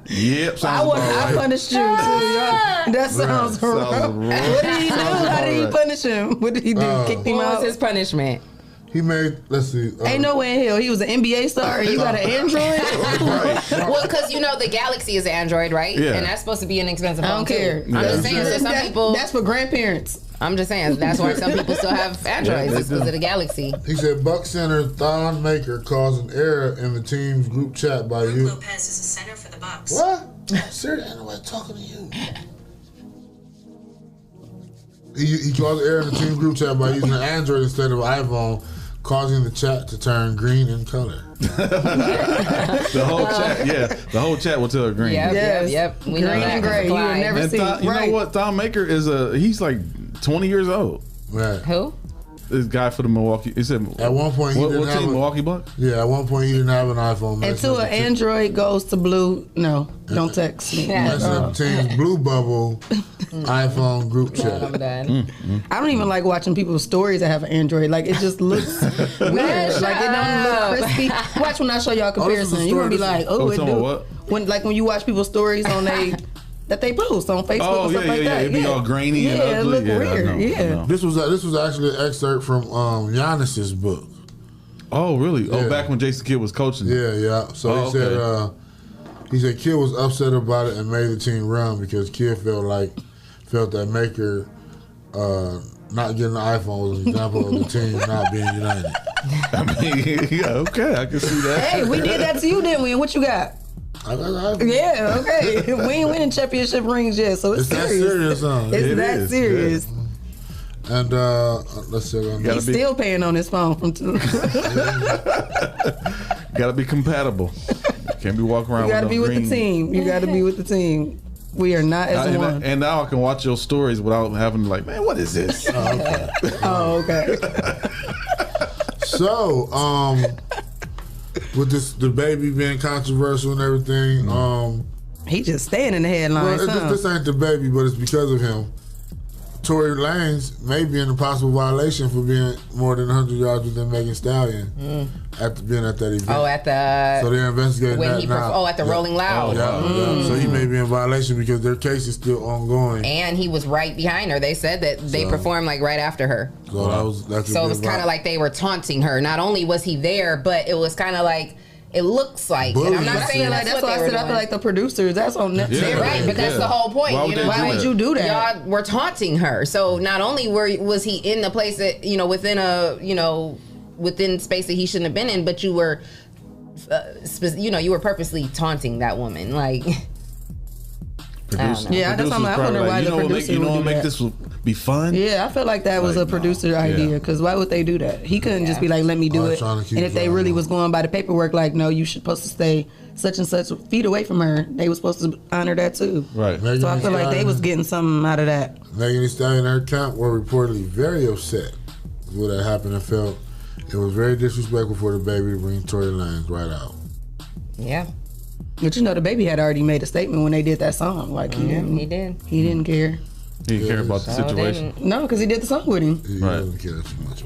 Yep, I punished you too, y'all. That sounds wrong. What did he do? How did he punish him? What did he do? Kicked him out? What was his punishment? He made, let's see. Ain't no way in hell. He was an NBA star and you got an Android? Well, because you know the Galaxy is an Android, right? Yeah. And that's supposed to be an expensive phone. I don't care. I'm just saying, so some people. That's for grandparents. I'm just saying, that's why some people still have Androids. It's because of the Galaxy. He said Buck center Thon Maker caused an error in the team's group chat by you. Lopez is a center for the Bucks. What? Seriously, ain't nobody talking to you. He caused an error in the team group chat by using an Android instead of an iPhone, causing the chat to turn green in color. The whole chat, the whole chat will tell green. Yep. We know Green that. and gray. You will never see. You know what? Thon Maker is he's like 20 years old. Right. Who? This guy for the Milwaukee. He said at one point he didn't have Milwaukee Bucks. Yeah, at one point he didn't have an iPhone. Until an Android goes to blue, no, don't text me. That's the team's blue bubble iPhone group chat. I'm done. I don't even like watching people's stories that have an Android. Like, it just looks weird. Like, it don't look crispy. Watch when I show y'all a comparison. You're gonna be like, it do. What? When you watch people's stories on that they post on Facebook and stuff like that. It'd be all grainy and ugly. It look weird. I know. This was actually an excerpt from Giannis's book. Oh, really? Yeah. Oh, back when Jason Kidd was coaching. Yeah. So he said Kidd was upset about it and made the team run because Kidd felt that Maker not getting the iPhone was an example of the team not being united. I mean, okay, I can see that. Hey, we did that to you, didn't we? And what you got? I got an iPhone. Yeah, okay. We ain't winning championship rings yet, so it's serious. That serious, huh? It's that serious. Yeah. And let's see. He's still paying on his phone from Gotta be compatible. Can't be walking around. You gotta with be with the team. You gotta be with the team. We are not as one. And now I can watch your stories without having like, man, what is this? Okay. So, with the baby being controversial and everything, he just staying in the headlines. This ain't the baby, but it's because of him. Tory Lanez may be in a possible violation for being more than 100 yards within Megan Stallion after being at that event. So they're investigating that now. At the Rolling Loud. Yeah. So he may be in violation because their case is still ongoing. And he was right behind her. They said that they performed like right after her. So it was kind of like they were taunting her. Not only was he there, but it was kind of like, it looks like, and I'm not saying that's what I said. I feel like the producers, that's on Netflix. They're right, but that's the whole point. Why would you do that? Y'all were taunting her. So not only was he in the place that, within space that he shouldn't have been in, but you were, you were purposely taunting that woman. Like, that's what I'm like. I wonder why the producer would make this be fun. Yeah, I feel like that was a producer idea, because why would they do that? He couldn't just be like, let me do it. And if they really was going by the paperwork, like, no, you should supposed to stay such and such feet away from her, they was supposed to honor that too. Right. So I feel like they was getting something out of that. Megan Thee Stallion and her camp were reportedly very upset with what had happened and felt it was very disrespectful for the baby to bring Tory Lanez right out. Yeah. But the baby had already made a statement when they did that song. Like, he didn't care. He didn't care about the situation. No, because he did the song with him. He didn't care too much.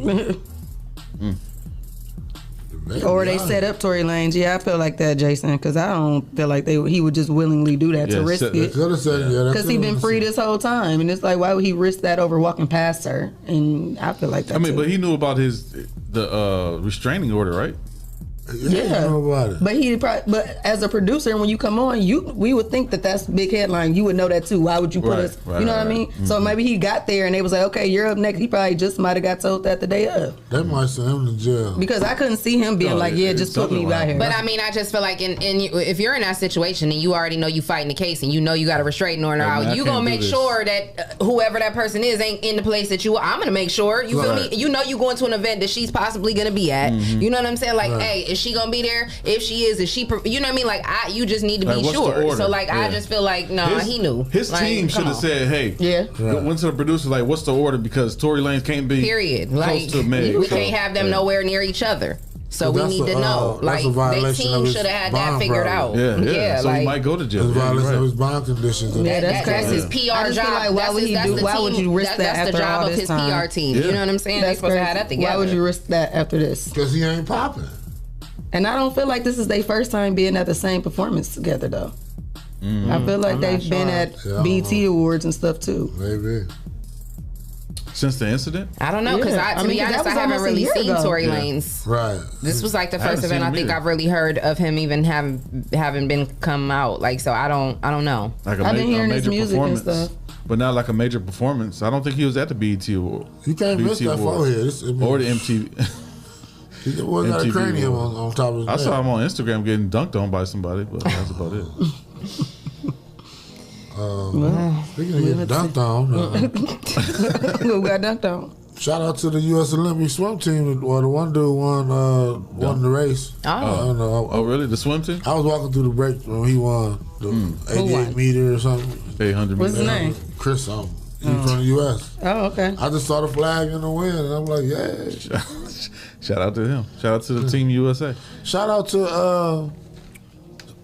Or they set up Tory Lanez. Yeah, I feel like that, Jason, because I don't feel like he would just willingly do that to risk it. Because he been free this whole time, and it's like, why would he risk that over walking past her? And I feel like that. But he knew about the restraining order, right? Yeah, but as a producer, when you come on, we would think that that's big headline. You would know that too. Why would you put us? You know what I mean? Mm-hmm. So maybe he got there and they was like, okay, you're up next. He probably just might have got told that the day of. They might send him to jail because I couldn't see him being just put me right here. But I mean, I just feel like if you're in that situation and you already know you fighting the case and you know you got a restraining order out, you gonna make sure that whoever that person is ain't in the place that you. I'm gonna make sure you feel me. You know you going to an event that she's possibly gonna be at. Mm-hmm. You know what I'm saying? Like, hey, is she gonna be there? If she is she? You know what I mean? Like, you just need to be sure. So like, I just feel like he knew. His team should have said, hey, went to the producer like, what's the order? Because Tory Lanez can't be close to Meg. We can't have them nowhere near each other. So we need to know. Like, their team should have had that figured out. Yeah. So he might go to jail. It's violation of his bond conditions. Yeah, that's his PR job. Why would you risk that after all this time? That's the job of his PR team. You know what I'm saying? They're supposed to have that together. Why would you risk that after this? Because he ain't popping. And I don't feel like this is their first time being at the same performance together, though. Mm-hmm. I feel like they've been at BET Awards and stuff, too. Maybe. Since the incident? I don't know, because to be honest, I haven't really seen Tory Lanez. Right. This was like the first event I think I've really heard of him even having been come out. Like, so I don't know. Like I've been hearing his music and stuff. But not like a major performance. I don't think he was at the BET Award. You can't miss that forehead. Or the MTV. He wasn't got a cranium on top of his I saw him on Instagram getting dunked on by somebody, but that's about it. Speaking of getting dunked on. Who got dunked on? Shout out to the U.S. Olympic swim team. Well, the one dude won the race. Oh, really? The swim team? I was walking through the break when he won the 88 meter or something. 800 What's his name? Chris something. He's from the U.S. Oh, okay. I just saw the flag in the wind, and I'm like, yeah. Shout out to him. Shout out to the Team USA. Shout out to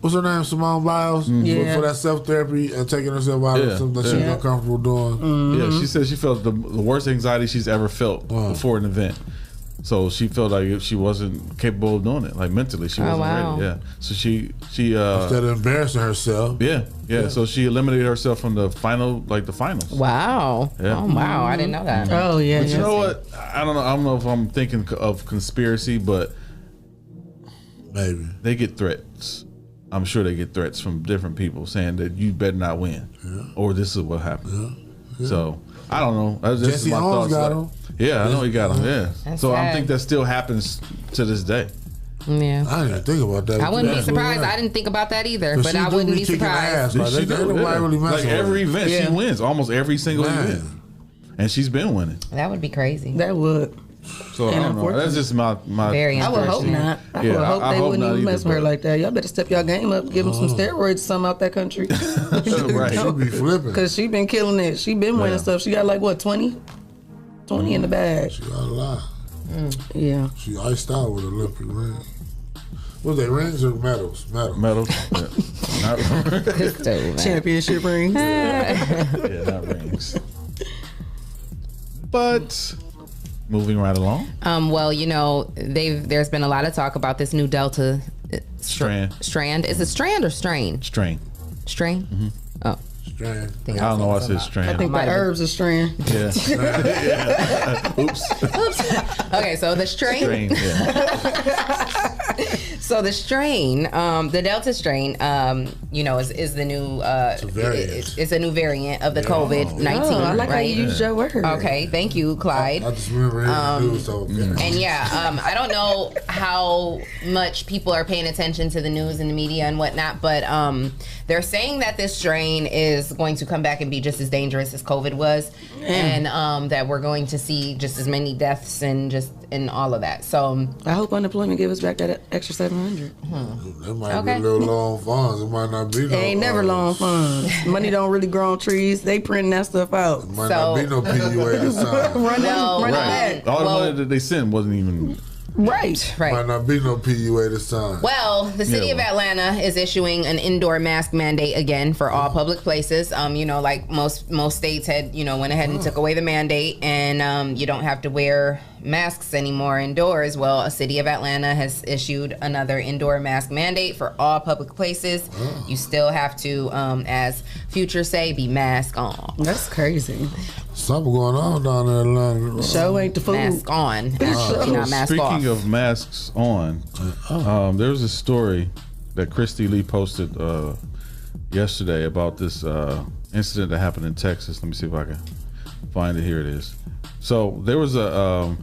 what's her name, Simone Biles, for that self-therapy and taking herself out of something that she was uncomfortable doing. Mm-hmm. Yeah, she said she felt the worst anxiety she's ever felt before an event. So she felt like if she wasn't capable of doing it, like mentally, she wasn't ready. Yeah. So she instead of embarrassing herself. Yeah. So she eliminated herself from the finals. Wow. Yeah. Oh wow, I didn't know that. Oh yeah. But you know what? I don't know if I'm thinking of conspiracy, but maybe they get threats. I'm sure they get threats from different people saying that you better not win, or this is what happened. Yeah. So I don't know. That's just Jesse my Owens thoughts. got him. Yeah, I know he got him. Yeah. That's so sad. I think that still happens to this day. Yeah. I didn't even think about that. I wouldn't be surprised. I didn't think about that either, but I wouldn't be surprised. Like every event, she wins almost every single event, and she's been winning. That would be crazy. That would. So I don't know. That's just my. Very I would hope not. I would hope they wouldn't even mess with her like that. Y'all better step y'all game up. Give them some steroids, some out that country. Right. She'll be flipping. Because she been killing it. She been winning stuff. She got like what 20 in the bag. She got a lot. Yeah. She iced out with Olympic rings. Was they rings or medals? Medals. Yeah. Championship rings. Yeah, not rings. But moving right along. Well, you know, there's been a lot of talk about this new Delta strand. Is it strand or strain? Strain. Strain? Mm-hmm. Oh. Strand. I don't know why I said strand. I think the herbs are strand. Yeah. Yeah. Oops. Okay, so the strain. So the strain, the Delta strain, you know, is the new. It's a new variant of the COVID-19. I like right? how you use your word. Okay, thank you, Clyde. I just remember hearing the news. So, and I don't know how much people are paying attention to the news and the media and whatnot, but they're saying that this strain is going to come back and be just as dangerous as COVID was, and that we're going to see just as many deaths and all of that. So I hope unemployment gives us back that extra $700. That might be a little long funds. It might not be. It ain't never long funds. Money don't really grow on trees. They printing that stuff out. It might not be no PUA this time. Run it back. All the money that they sent wasn't even. Right. Might not be no PUA this time. Well, the city of Atlanta is issuing an indoor mask mandate again for all public places. You know, like most states had, you know, went ahead and took away the mandate, and you don't have to wear masks anymore indoors. Well, a city of Atlanta has issued another indoor mask mandate for all public places. You still have to, as Future say, be mask on. That's crazy. Something going on down there in Atlanta. Show ain't the food. Mask on. Not mask Speaking off. of masks on, there was a story that Christy Lee posted yesterday about this incident that happened in Texas. Let me see if I can find it. Here it is. So there was a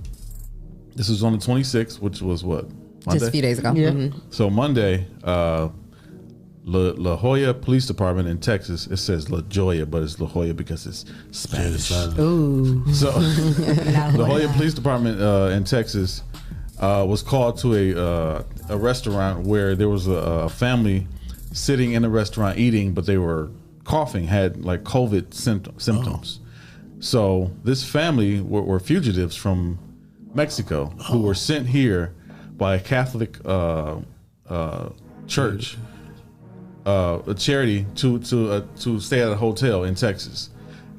this was on the 26th, which was what? Monday? Just a few days ago. Yeah. Mm-hmm. So Monday, La Jolla Police Department in Texas, it says La Jolla, but it's La Jolla because it's Spanish. Ooh. So La Jolla Police Department in Texas was called to a restaurant where there was a family sitting in the restaurant eating, but they were coughing, had like COVID symptoms. So this family were fugitives from Mexico who were sent here by a Catholic church, a charity, to stay at a hotel in Texas.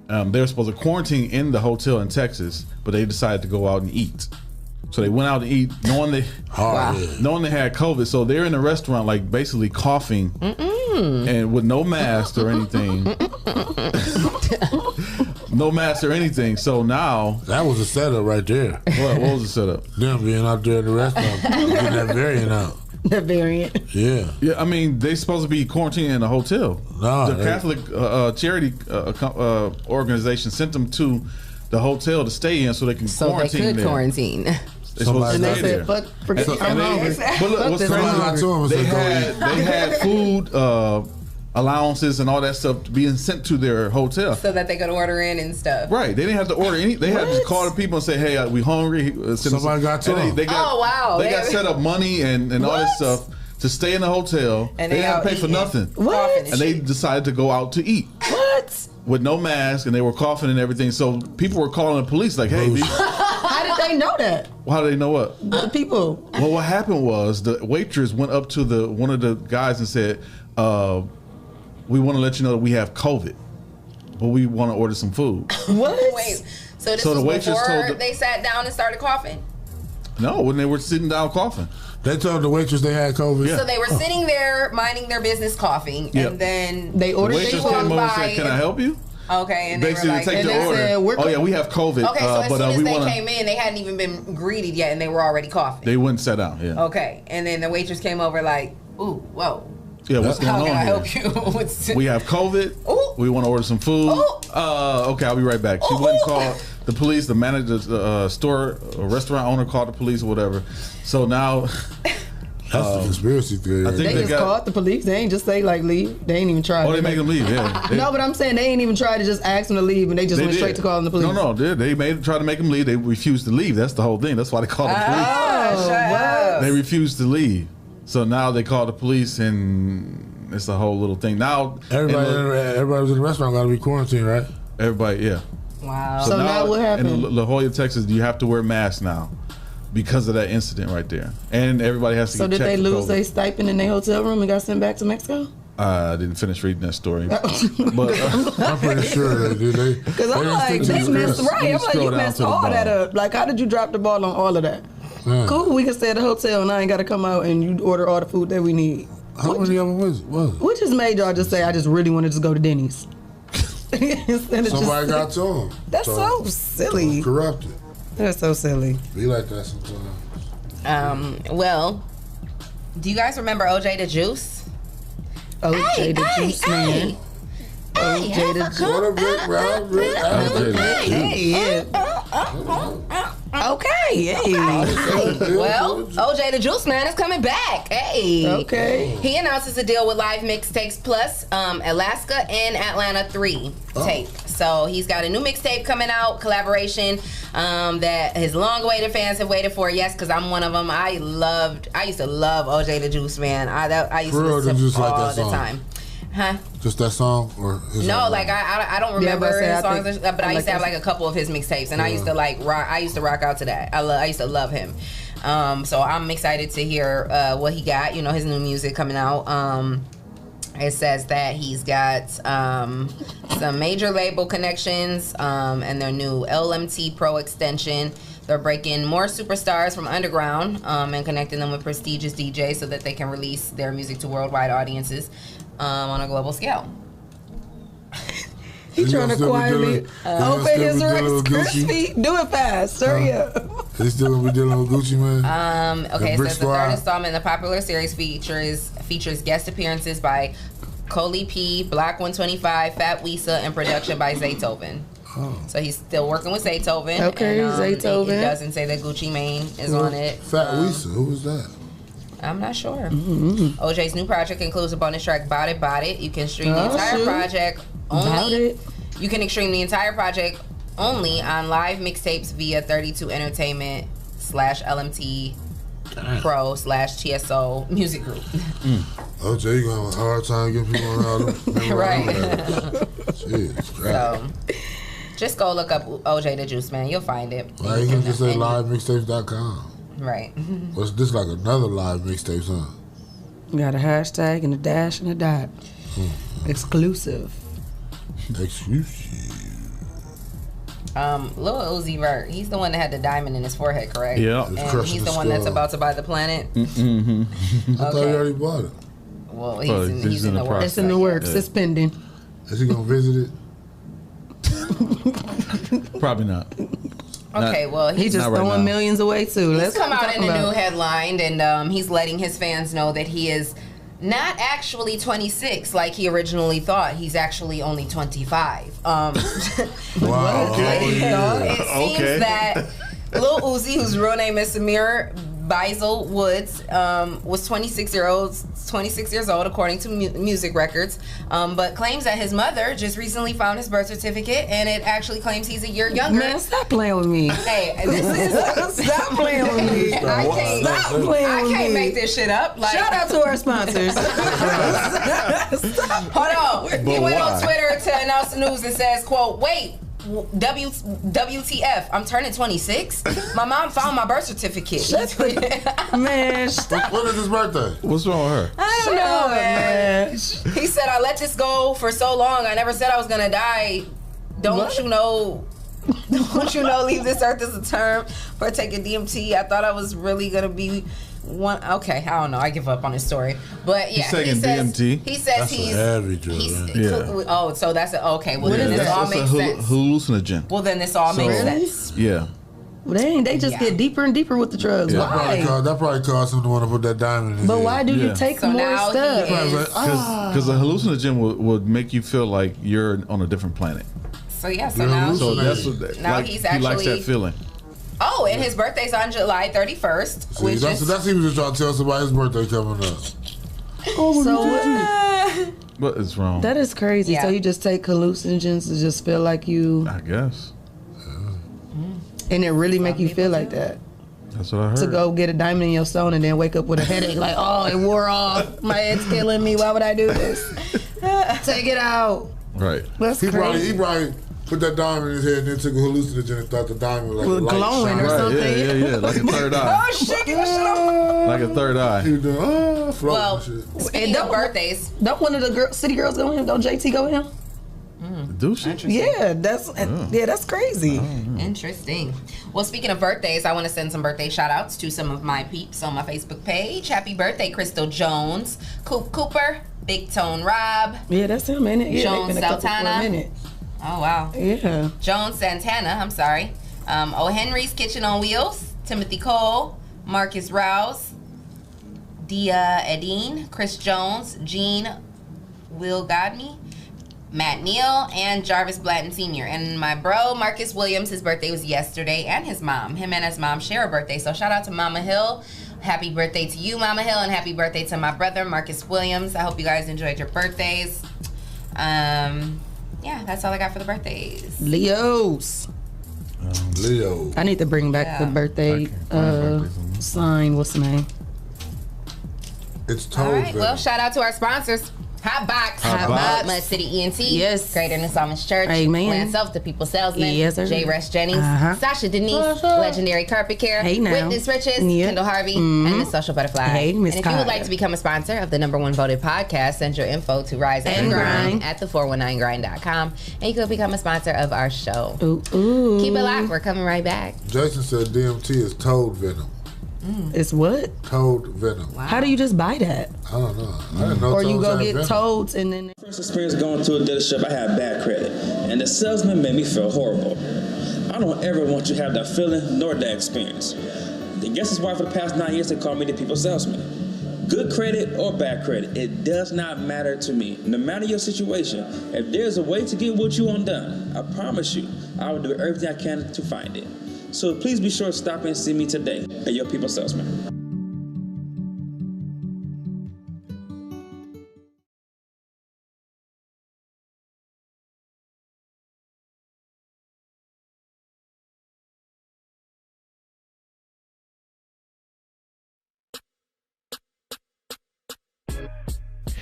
They were supposed to quarantine in the hotel in Texas, but they decided to go out and eat. So they went out to eat, knowing they had COVID. So they're in the restaurant, like basically coughing, and with no mask or anything. No mask or anything. So now that was a setup right there. What was the setup? Them being out there in the restaurant, getting that variant out. The variant. Yeah. Yeah, I mean, they supposed to be quarantining in a hotel. No, the Catholic charity organization sent them to the hotel to stay in so they can quarantine. So they could there. quarantine. They're supposed to stay there. But forget I'm hungry. But look, what's crazy? They had food allowances and all that stuff being sent to their hotel So that they could order in and stuff. Right, they didn't have to order any. They had to call the people and say, "Hey, we hungry." Somebody got to them. They got, oh wow! They got set up money and all this stuff to stay in the hotel. And they didn't have to pay for nothing. What? And they decided to go out to eat. What? With no mask, and they were coughing and everything. So people were calling the police, like, "Hey, how did they know that? How did they know what? The people. Well, what happened was the waitress went up to one of the guys and said, "We want to let you know that we have COVID, but we want to order some food." What? Wait, so this So the was waitress before told they sat down and started coughing? No, when they were sitting down coughing. They told the waitress they had COVID. So they were sitting there minding their business coughing, Yep. and then they ordered. The waitress came over and said, "Can I help you?" Okay, and they Basically, were like, take and the they order. said, Oh yeah, we have COVID. Okay, so as but soon as we they wanna, came in, they hadn't even been greeted yet, and they were already coughing. They wouldn't sit down. Yeah. Okay, and then the waitress came over like, "Ooh, whoa." Yeah, what's going How on can I here? help you? What's- We have COVID. We want to order some food. Okay, I'll be right back. She went and called the police. The manager, restaurant owner called the police or whatever. So now, that's the conspiracy theory. I think They just called the police. They ain't just say like leave. They ain't even try. Oh, they make them leave. Yeah. No, but I'm saying they ain't even try to just ask them to leave, and they just went straight to calling the police. No, they tried to make them leave. They refused to leave. That's the whole thing. That's why they called the police. What? They refused to leave. So now they call the police, and it's a whole little thing. Now Everybody was in the restaurant got to be quarantined, right? Everybody, yeah. Wow. So now what happened? In La Jolla, Texas, you have to wear masks now because of that incident right there, and everybody has to. So get did they checked for lose COVID. their stipend in their hotel room and got sent back to Mexico? I didn't finish reading that story, but I'm pretty sure they did. Because I'm like, they messed right. I'm like, you messed all that up. Like, how did you drop the ball on all of that? Cool, we can stay at the hotel and I ain't got to come out and you order all the food that we need. How many of them was it? What just made y'all just say, I just really want to just go to Denny's? Somebody got to them. That's so silly. Corrupted. That's so silly. Be like that sometimes. Well, do you guys remember OJ the Juice? OJ the Juice Man. OJ the Juice. What a big round, big Okay, hey. Well, OJ the Juice Man is coming back. Hey. Okay. He announces a deal with Live Mixtapes Plus, Alaska and Atlanta 3 tape. So he's got a new mixtape coming out, collaboration that his long-awaited fans have waited for. Yes, because I'm one of them. I used to love OJ the Juice Man. I used to listen to him all the time. Huh? Just that song or his No, own? like I don't remember his songs, but I used to have like a couple of his mixtapes, and I used to rock out to that. I used to love him. So I'm excited to hear what he got. You know, his new music coming out. It says that he's got some major label connections and their new LMT Pro extension. They're breaking more superstars from underground and connecting them with prestigious DJs so that they can release their music to worldwide audiences on a global scale. He trying to quiet me. Open his Rice Crispy. Do it fast. Hurry up. He's still gonna be dealing with Gucci Mane. Okay, so the third installment in the popular series features guest appearances by Coley P, Black 125, Fat Wisa, and production by Zaytoven. Oh. So he's still working with Zaytoven. Okay, and, Zaytoven. It doesn't say that Gucci Mane is on it. Fat Wisa, who was that? I'm not sure. OJ's new project includes a bonus track, Bout It, Bout It. You can stream the entire project only. You can stream the entire project only on live mixtapes via 32 Entertainment /LMT Pro/TSO Music Group. OJ, you gonna have a hard time getting people on album. Right. Jeez, so, just go look up OJ the Juice Man. You'll find it. Why you can just say livemixtapes.com? Right. What's this like another live mixtape, huh? You got a hashtag and a dash and a dot. Exclusive. Lil Uzi Vert, he's the one that had the diamond in his forehead, correct? Yeah. And he's the one that's about to buy the planet? I thought he already bought it. Well, he's in the works. It's in the works. Yeah. It's pending. Is he going to visit it? Probably not. Okay, well, he's just throwing millions away, too. Let's come out in a new headline, and he's letting his fans know that he is not actually 26 like he originally thought. He's actually only 25. Wow. It seems that Lil Uzi, whose real name is Samir Beisel Woods, was 26 years old according to music records, but claims that his mother just recently found his birth certificate and it actually claims he's a year younger. Man, stop playing with me. Hey, this is stop playing with me. I can't make this shit up. Like, shout out to our sponsors. Hold on. He went on Twitter to announce the news and says, quote, "Wait, WTF, I'm turning 26. My mom found my birth certificate." Man, when is his birthday? What's wrong with her? I don't know, man. He said, "I let this go for so long. I never said I was gonna die. Don't you know, leave this earth as a term for taking DMT. I thought I was really gonna be one." Okay, I don't know. I give up on his story. But yeah, he's taking DMT. He says that's he's heavy drug. Oh, so that's okay. Well, then this all makes sense. Hallucinogen. Well, then this all makes sense. Yeah. Well, they just get deeper and deeper with the drugs. Yeah. Why? That probably caused him to want to put that diamond in his But head. why do you take more stuff? Because a hallucinogen would make you feel like you're on a different planet. So yeah, so now that's what he's he likes that feeling. Oh, and his birthday's on July 31st. See, that's he was just trying to tell somebody his birthday coming up. But it's wrong. That is crazy. Yeah. So you just take hallucinogens to just feel like you. I guess. And it really make you feel like that. That's what I heard. To go get a diamond in your stone and then wake up with a headache like, oh, it wore off. My head's killing me. Why would I do this? Take it out. Right. That's crazy. He probably put that diamond in his head and then took a hallucinogen and thought the diamond was like glowing or something. Yeah, like a third eye. Oh shit, get that shit off. Like a third eye. Well, speaking of birthdays, don't one of the city girls go with him? Don't JT go with him? Do she? Yeah, that's crazy. Interesting. Well, speaking of birthdays, I want to send some birthday shout outs to some of my peeps on my Facebook page. Happy birthday, Crystal Jones, Coop Cooper, Big Tone Rob. Yeah, that's him, ain't it? Yeah, Jones Santana. Oh, wow. Yeah. Jones Santana, I'm sorry. O. Henry's Kitchen on Wheels, Timothy Cole, Marcus Rouse, Dia Edine, Chris Jones, Gene Will Godme, Matt Neal, and Jarvis Blatton Sr. And my bro, Marcus Williams, his birthday was yesterday, and his mom. Him and his mom share a birthday. So shout out to Mama Hill. Happy birthday to you, Mama Hill, and happy birthday to my brother, Marcus Williams. I hope you guys enjoyed your birthdays. Yeah, that's all I got for the birthdays. Leos. Leo. I need to bring back the birthday sign. What's the name? It's Toad. All right, well, shout out to our sponsors. Hot Box, Mud City ENT, yes, Greater New Psalmist Church, Amen, Land Self, The People Salesman, yes, J. Rush Jennings, Sasha Denise, Legendary Carpet Care, Witness Riches, Kendall Harvey, and Miss Social Butterfly. Hey, Miss and if you would like to become a sponsor of the #1 voted podcast, send your info to Rise and Grind at the419grind.com, and you could become a sponsor of our show. Ooh. Keep it locked. We're coming right back. Jason said DMT is toad venom. It's what? Toad venom. Wow. How do you just buy that? I don't know. I didn't know. Or you go get toads and then. First experience going to a dealership, I had bad credit, and the salesman made me feel horrible. I don't ever want you to have that feeling nor that experience. I guess that's why for the past 9 years they call me the people salesman. Good credit or bad credit, it does not matter to me. No matter your situation, if there's a way to get what you want done, I promise you, I will do everything I can to find it. So please be sure to stop and see me today at your people salesman.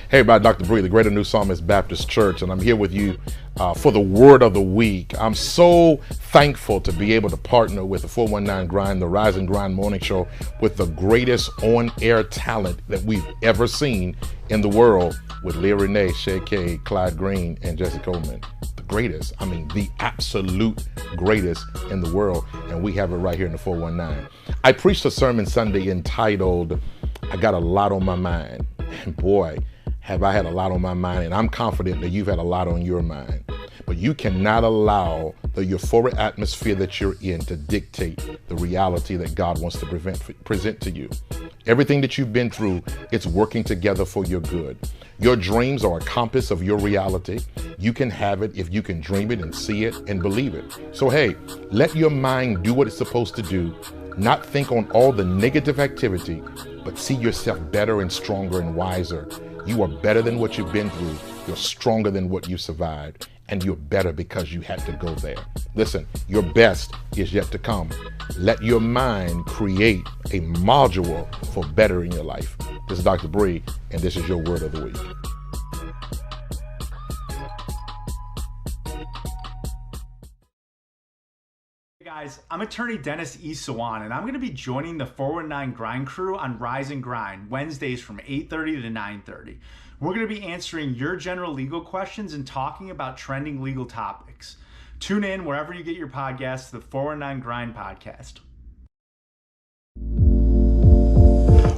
Hey everybody, Dr. Bree, the Greater New Psalmist Baptist Church, and I'm here with you for the Word of the Week. I'm so thankful to be able to partner with the 419 Grind, the Rise and Grind morning show, with the greatest on-air talent that we've ever seen in the world, with Leah, Renee, Shae, Clyde Green, and Jesse Coleman. The greatest, I mean the absolute greatest in the world, and we have it right here in the 419. I preached a sermon Sunday entitled, I Got a Lot on My Mind, and boy, have I had a lot on my mind, and I'm confident that you've had a lot on your mind. But you cannot allow the euphoric atmosphere that you're in to dictate the reality that God wants to present to you. Everything that you've been through, it's working together for your good. Your dreams are a compass of your reality. You can have it if you can dream it and see it and believe it. So hey, let your mind do what it's supposed to do. Not think on all the negative activity, but see yourself better and stronger and wiser. You are better than what you've been through. You're stronger than what you survived. And you're better because you had to go there. Listen, your best is yet to come. Let your mind create a module for bettering your life. This is Dr. Bree, and this is your Word of the Week. Hey guys, I'm attorney Dennis E. Sawan, and I'm going to be joining the 419 Grind crew on Rise and Grind Wednesdays from 8:30 to 9:30. We're going to be answering your general legal questions and talking about trending legal topics. Tune in wherever you get your podcasts to the 419 Grind podcast.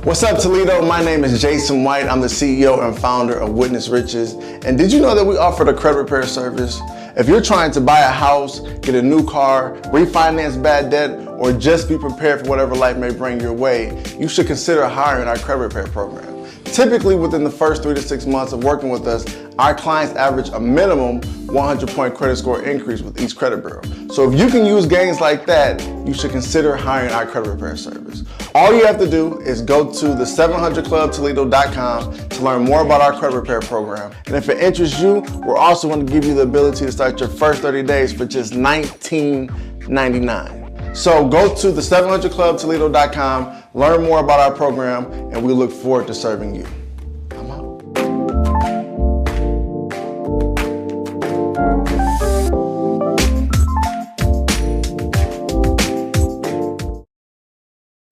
What's up, Toledo? My name is Jason White. I'm the CEO and founder of Witness Riches. And did you know that we offer the credit repair service? If you're trying to buy a house, get a new car, refinance bad debt, or just be prepared for whatever life may bring your way, you should consider hiring our credit repair program. Typically, within the first 3 to 6 months of working with us, our clients average a minimum 100-point credit score increase with each credit bureau. So if you can use gains like that, you should consider hiring our credit repair service. All you have to do is go to the 700clubtoledo.com to learn more about our credit repair program. And if it interests you, we're also going to give you the ability to start your first 30 days for just $19.99. So go to the 700clubtoledo.com, learn more about our program, and we look forward to serving you. I'm out.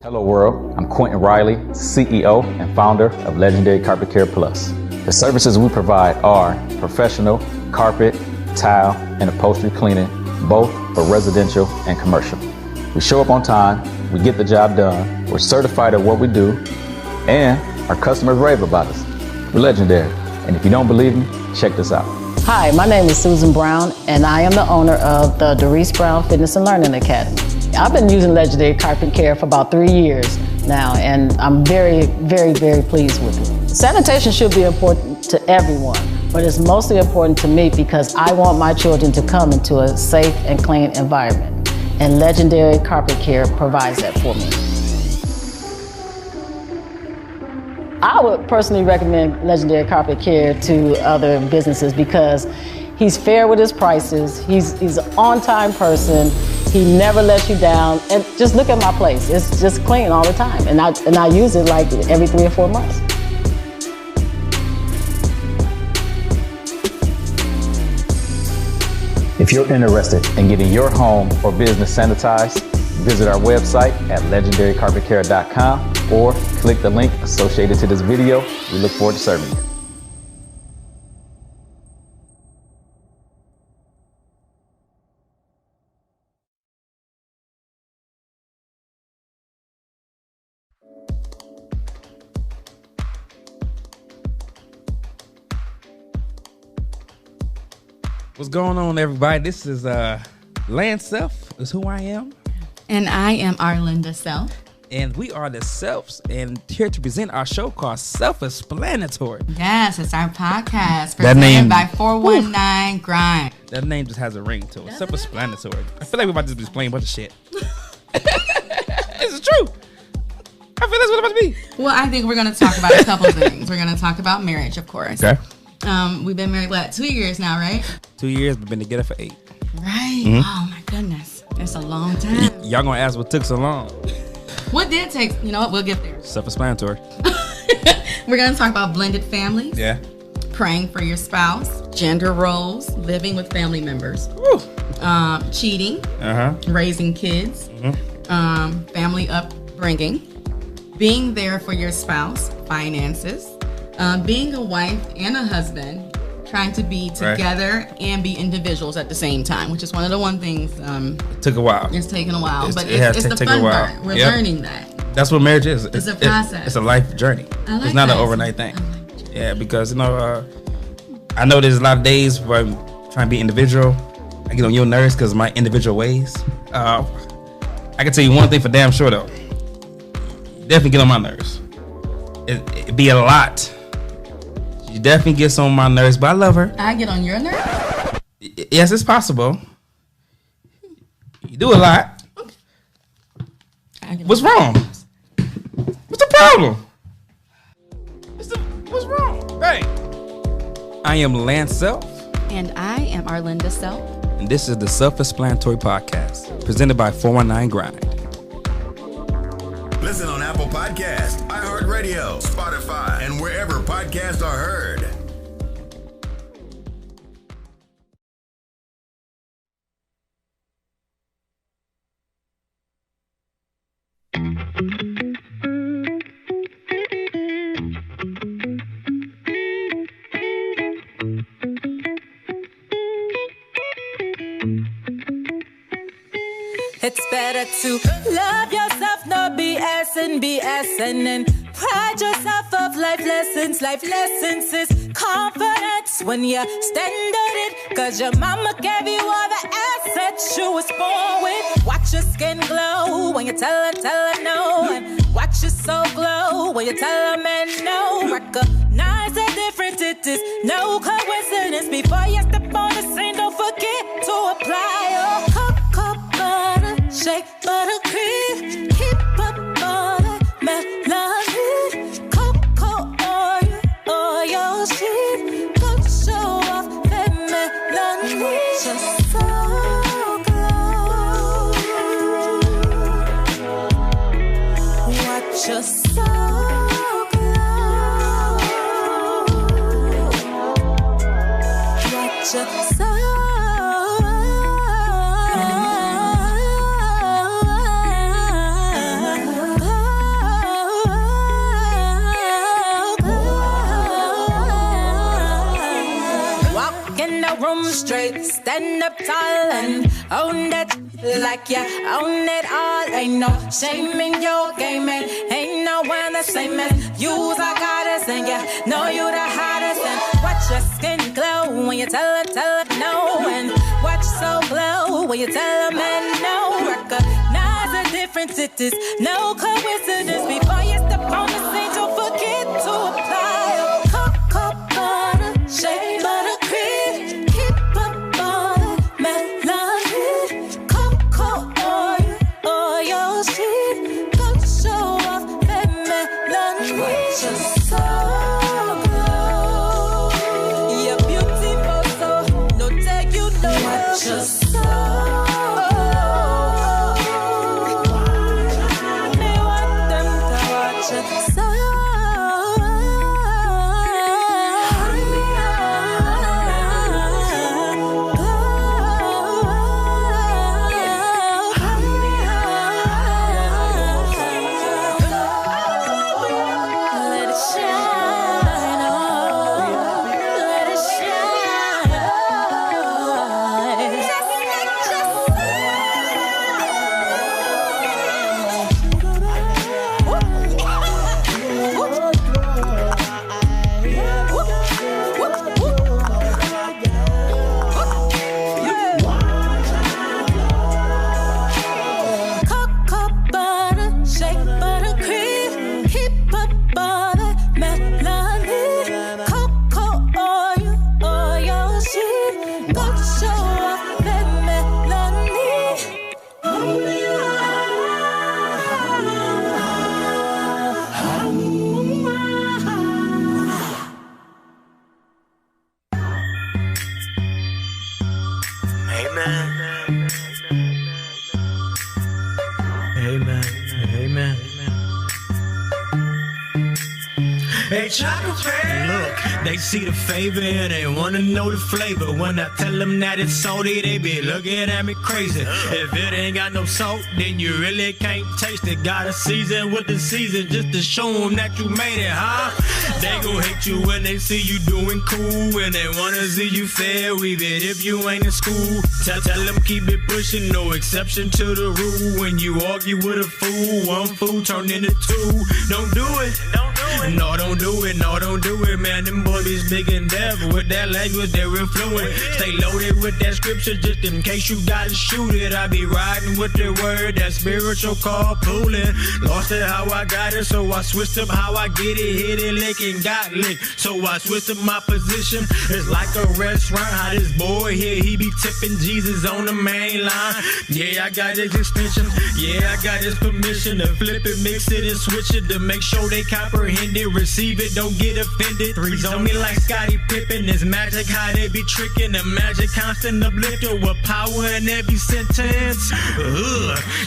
Hello world, I'm Quentin Riley, CEO and founder of Legendary Carpet Care Plus. The services we provide are professional carpet, tile, and upholstery cleaning, both for residential and commercial. We show up on time, we get the job done, we're certified at what we do, and our customers rave about us. We're legendary, and if you don't believe me, check this out. Hi, my name is Susan Brown, and I am the owner of the Doris Brown Fitness and Learning Academy. I've been using Legendary Carpet Care for about 3 years now, and I'm very, very, very pleased with it. Sanitation should be important to everyone, but it's mostly important to me because I want my children to come into a safe and clean environment. And Legendary Carpet Care provides that for me. I would personally recommend Legendary Carpet Care to other businesses because he's fair with his prices, he's an on-time person, he never lets you down, and just look at my place. It's just clean all the time, and I use it like every 3 or 4 months. If you're interested in getting your home or business sanitized, visit our website at legendarycarpetcare.com or click the link associated to this video. We look forward to serving you. What's going on, everybody? This is Lance Self is who I am. And I am Arlinda Self. And we are the Selfs, and here to present our show called Self-Explanatory. Yes, it's our podcast presented by 419 Grind. That name just has a ring to it. Self-Explanatory. I feel like we're about to just be explaining a bunch of shit. This is true. I feel that's what it's about to be. Well, I think we're going to talk about a couple things. We're going to talk about marriage, of course. Okay. We've been married, 2 years now, right? 2 years, we've been together for 8. Right. Mm-hmm. Oh, my goodness. That's a long time. Y'all going to ask what took so long. What did take? You know what? We'll get there. Self-explanatory. We're going to talk about blended families. Yeah. Praying for your spouse. Gender roles. Living with family members. Cheating. Raising kids. Family upbringing. Being there for your spouse. Finances. Being a wife and a husband. Trying to be together and be individuals at the same time, which is one of the things. It took a while. It's taken a while, but it's the fun part. We're learning that. That's what marriage is. It's a process. It's a life journey. It's not an overnight thing. Yeah, because I know there's a lot of days where I'm trying to be individual. I get on your nerves because of my individual ways. I can tell you one thing for damn sure though. Definitely get on my nerves. It'd be a lot. You definitely get on my nerves, but I love her. I get on your nerves? Yes, it's possible. You do a lot. What's wrong? What's the problem? What's wrong? Hey. I am Lance Self. And I am Arlinda Self. And this is the Self-Explanatory Podcast, presented by 419 Grind. Listen on Apple Podcasts, iHeartRadio, Spotify, and wherever podcasts are heard. It's better to love yourself, not BSing, and pride yourself of life lessons. Life lessons is confidence when you stand on it, cause your mama gave you all the assets you was born with. Watch your skin glow when you tell her no, and watch your soul glow when you tell a man no. Recognize the difference, it is no coincidence. Before you step on the scene, don't forget to apply your cocoa butter, shake buttercream, keep up all the melody, cocoa oil, sheep, don't show off that melody. Just so glow, watch your soul glow, watch your soul. Room straight, stand up tall and own that like you own it all. Ain't no shame in your game, ain't no one the same as you's a goddess, and you know you the hottest. And watch your skin glow when you tell her no, and watch so glow when you tell a man no. Recognize the difference, it is no coincidence. Before you step on the scene, don't forget to apply your cocoa butter, shea butter cream. Amen. Amen. Hey, chocolate. Look, they see the favor and they wanna know the flavor. When I tell them that it's salty, they be looking at me crazy. If it ain't got no salt, then you really can't taste it. Gotta season with the season just to show them that you made it, huh? They gon' hate you when they see you doing cool, and they wanna see you fail even if you ain't in school. Tell them keep it pushing, no exception to the rule. When you argue with a fool, one fool turn into two. Don't do it. No, don't do it. No, don't do it, man. Them boys is big and deaf. With that language, they're influent. Stay loaded with that scripture just in case you gotta shoot it. I be riding with the word, that spiritual carpooling. Lost it how I got it, so I switched up how I get it. Hit it, lick and got licked. So I switched up my position. It's like a restaurant. How this boy here, he be tipping Jesus on the main line. Yeah, I got his extension. Yeah, I got his permission to flip it, mix it, and switch it to make sure they comprehend it. Receive it, don't get offended. Threes on me like Scottie Pippen. It's magic how they be tricking. The magic constant uplifter with power in every sentence.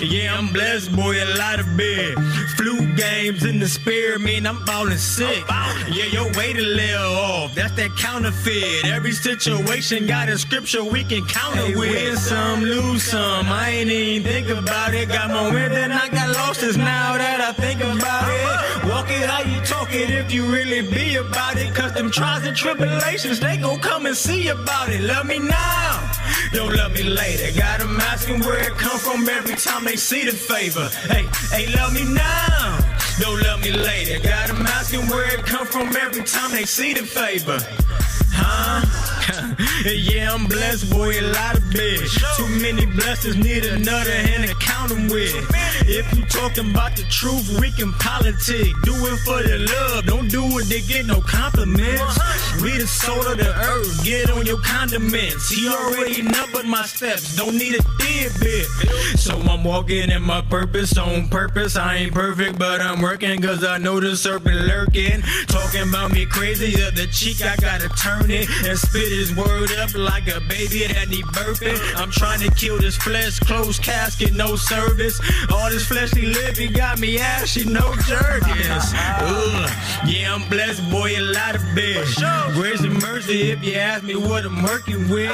Yeah, I'm blessed, boy, a lot of bed. Flu games in the spirit mean I'm falling sick. Yeah, your weight a little off. That's that counterfeit. Every situation got a scripture we can counter with. Win some, lose some. I ain't even think about it. Got more win than I got losses now that I think about it. Walk it how you talk it if you really be about it. Cause them trials and tribulations, they gon' come and see about it. Love me now, don't love me later. Got them asking where it come from every time they see the favor. Hey, love me now, don't love me later. Got them asking where it come from every time they see the favor. Huh? Yeah, I'm blessed, boy, a lot of big. Too many blessings, need another hand to count them with. If you talking about the truth, we can politic. Do it for the love, don't do it to get no compliments. We the soul of the earth, get on your condiments. He already numbered my steps, don't need a bit. So I'm walking in my purpose, on purpose. I ain't perfect, but I'm working, cause I know the serpent lurking. Talking about me crazy, other cheek, I gotta turn it and spit his word up like a baby that need burping. I'm trying to kill this flesh, closed casket, no service. All this fleshly living got me ashy, no jerkins. Yeah, I'm blessed, boy, a lot of bitch. Grace and mercy if you ask me what I'm working with.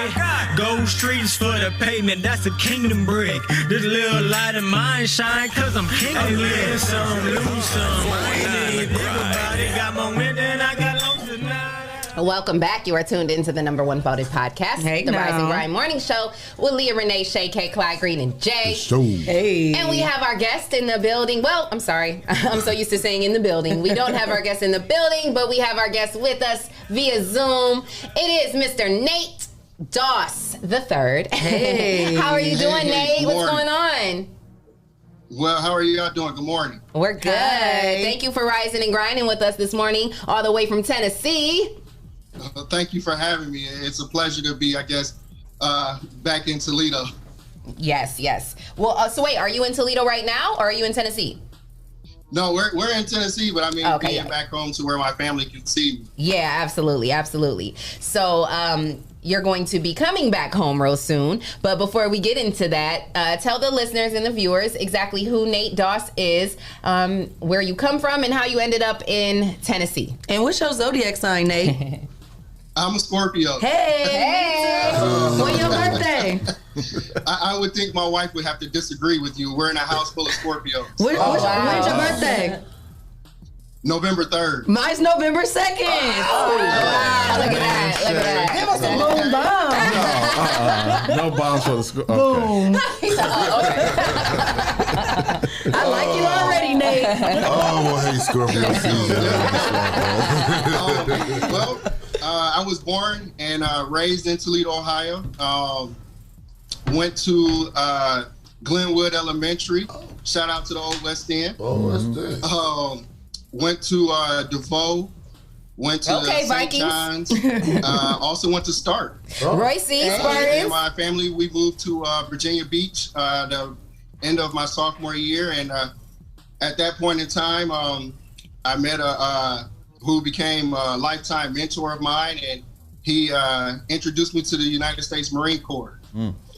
Gold streets for the pavement, that's a kingdom brick. This little light of mine shine cause I'm king of it. Some, lose some. I ain't even think about it. Got more wind than I got losses now. Welcome back. You are tuned into the #1 voted podcast, the Rise and Grind Morning Show with Leah, Renee, Shae, K, Clyde, Green, and Jay. Hey. And we have our guest in the building. Well, I'm sorry. I'm so used to saying in the building. We don't have our guest in the building, but we have our guest with us via Zoom. It is Mr. Nate Doss the Third. Hey. How are you doing, Nate? What's going on? Well, how are y'all doing? Good morning. We're good. Hi. Thank you for rising and grinding with us this morning, all the way from Tennessee. Thank you for having me. It's a pleasure to be, I guess, back in Toledo. Yes. Well, so wait, are you in Toledo right now, or are you in Tennessee? No, we're in Tennessee, but I mean, being back home to where my family can see me. Yeah, absolutely. So, you're going to be coming back home real soon. But before we get into that, tell the listeners and the viewers exactly who Nate Doss is, where you come from, and how you ended up in Tennessee. And what's your zodiac sign, Nate? I'm a Scorpio. Hey! When's your birthday? I would think my wife would have to disagree with you. We're in a house full of Scorpios. When's your birthday? November 3rd. Mine's November 2nd. Wow. Look at that. Give us a boom bomb. No bombs for the school. Boom. I like you already, Nate. Oh, hey, Scorpio season. Well, I was born and raised in Toledo, Ohio. Went to Glenwood Elementary. Shout out to the Old West End. Oh, that's good. Went to DeVoe. Went to St. John's. Also went to Stark. Roy C. Spartans. And my family, we moved to Virginia Beach the end of my sophomore year. And at that point in time, I met who became a lifetime mentor of mine. And he introduced me to the United States Marine Corps.